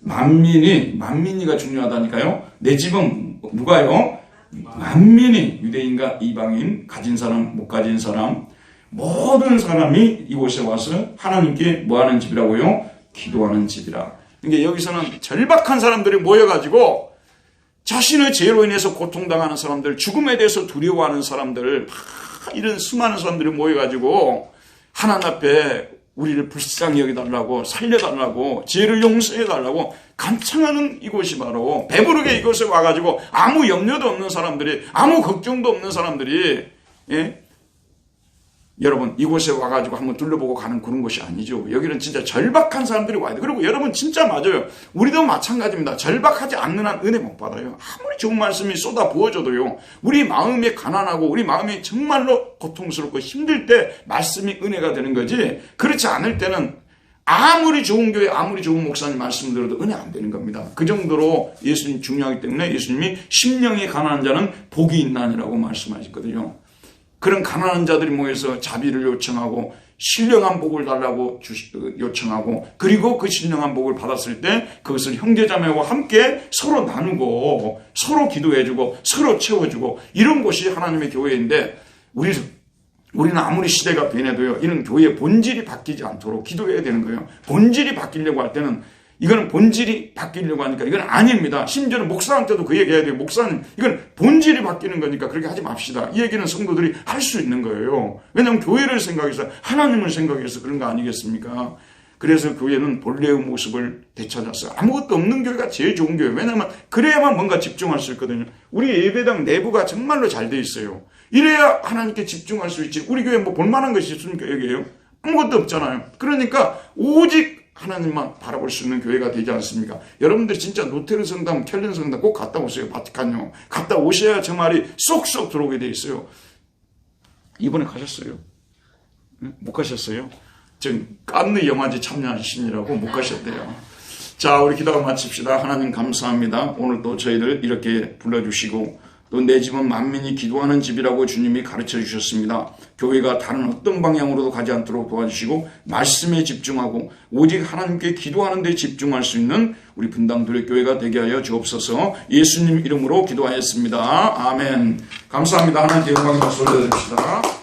만민이가 중요하다니까요. 내 집은 누가요? 만민이 유대인과 이방인, 가진 사람, 못 가진 사람, 모든 사람이 이곳에 와서 하나님께 뭐하는 집이라고요? 기도하는 집이라. 그러니까 여기서는 절박한 사람들이 모여가지고 자신의 죄로 인해서 고통당하는 사람들, 죽음에 대해서 두려워하는 사람들, 이런 수많은 사람들이 모여가지고 하나님 앞에 우리를 불쌍히 여기달라고, 살려달라고, 죄를 용서해달라고 간청하는 이곳이 바로 배부르게 이곳에 와가지고 아무 염려도 없는 사람들이, 아무 걱정도 없는 사람들이, 예? 여러분 이곳에 와가지고 한번 둘러보고 가는 그런 곳이 아니죠. 여기는 진짜 절박한 사람들이 와야 돼요. 그리고 여러분 진짜 맞아요. 우리도 마찬가지입니다. 절박하지 않는 한 은혜 못 받아요. 아무리 좋은 말씀이 쏟아 부어져도요. 우리 마음이 가난하고 우리 마음이 정말로 고통스럽고 힘들 때 말씀이 은혜가 되는 거지, 그렇지 않을 때는 아무리 좋은 교회, 아무리 좋은 목사님 말씀 들어도 은혜 안 되는 겁니다. 그 정도로 예수님 중요하기 때문에 예수님이 심령이 가난한 자는 복이 있나니라고 말씀하셨거든요. 그런 가난한 자들이 모여서 자비를 요청하고 신령한 복을 달라고 요청하고, 그리고 그 신령한 복을 받았을 때 그것을 형제자매와 함께 서로 나누고 서로 기도해주고 서로 채워주고, 이런 곳이 하나님의 교회인데 우리는 아무리 시대가 변해도요, 이런 교회의 본질이 바뀌지 않도록 기도해야 되는 거예요. 본질이 바뀌려고 할 때는, 이거는 본질이 바뀌려고 하니까 이건 아닙니다. 심지어는 목사한테도 그 얘기해야 돼요. 목사님, 이건 본질이 바뀌는 거니까 그렇게 하지 맙시다. 이 얘기는 성도들이 할 수 있는 거예요. 왜냐하면 교회를 생각해서, 하나님을 생각해서 그런 거 아니겠습니까? 그래서 교회는 본래의 모습을 되찾았어요. 아무것도 없는 교회가 제일 좋은 교회예요. 왜냐하면 그래야만 뭔가 집중할 수 있거든요. 우리 예배당 내부가 정말로 잘 돼 있어요. 이래야 하나님께 집중할 수 있지. 우리 교회 뭐 볼만한 것이 있습니까? 여기에요? 아무것도 없잖아요. 그러니까 오직 하나님만 바라볼 수 있는 교회가 되지 않습니까? 여러분들 진짜 루테르 성당, 켈른 성당 꼭 갔다 오세요. 바티칸요. 갔다 오셔야 저 말이 쏙쏙 들어오게 돼 있어요. 이번에 가셨어요? 못 가셨어요? 지금 깐느 영화제 참여하시느라고 못 가셨대요. 자, 우리 기도를 마칩시다. 하나님 감사합니다. 오늘 또 저희들 이렇게 불러주시고 또 내 집은 만민이 기도하는 집이라고 주님이 가르쳐 주셨습니다. 교회가 다른 어떤 방향으로도 가지 않도록 도와주시고 말씀에 집중하고 오직 하나님께 기도하는 데 집중할 수 있는 우리 분당도의 교회가 되게 하여 주옵소서. 예수님 이름으로 기도하였습니다. 아멘. 감사합니다. 하나님께 영광을 돌려드립시다.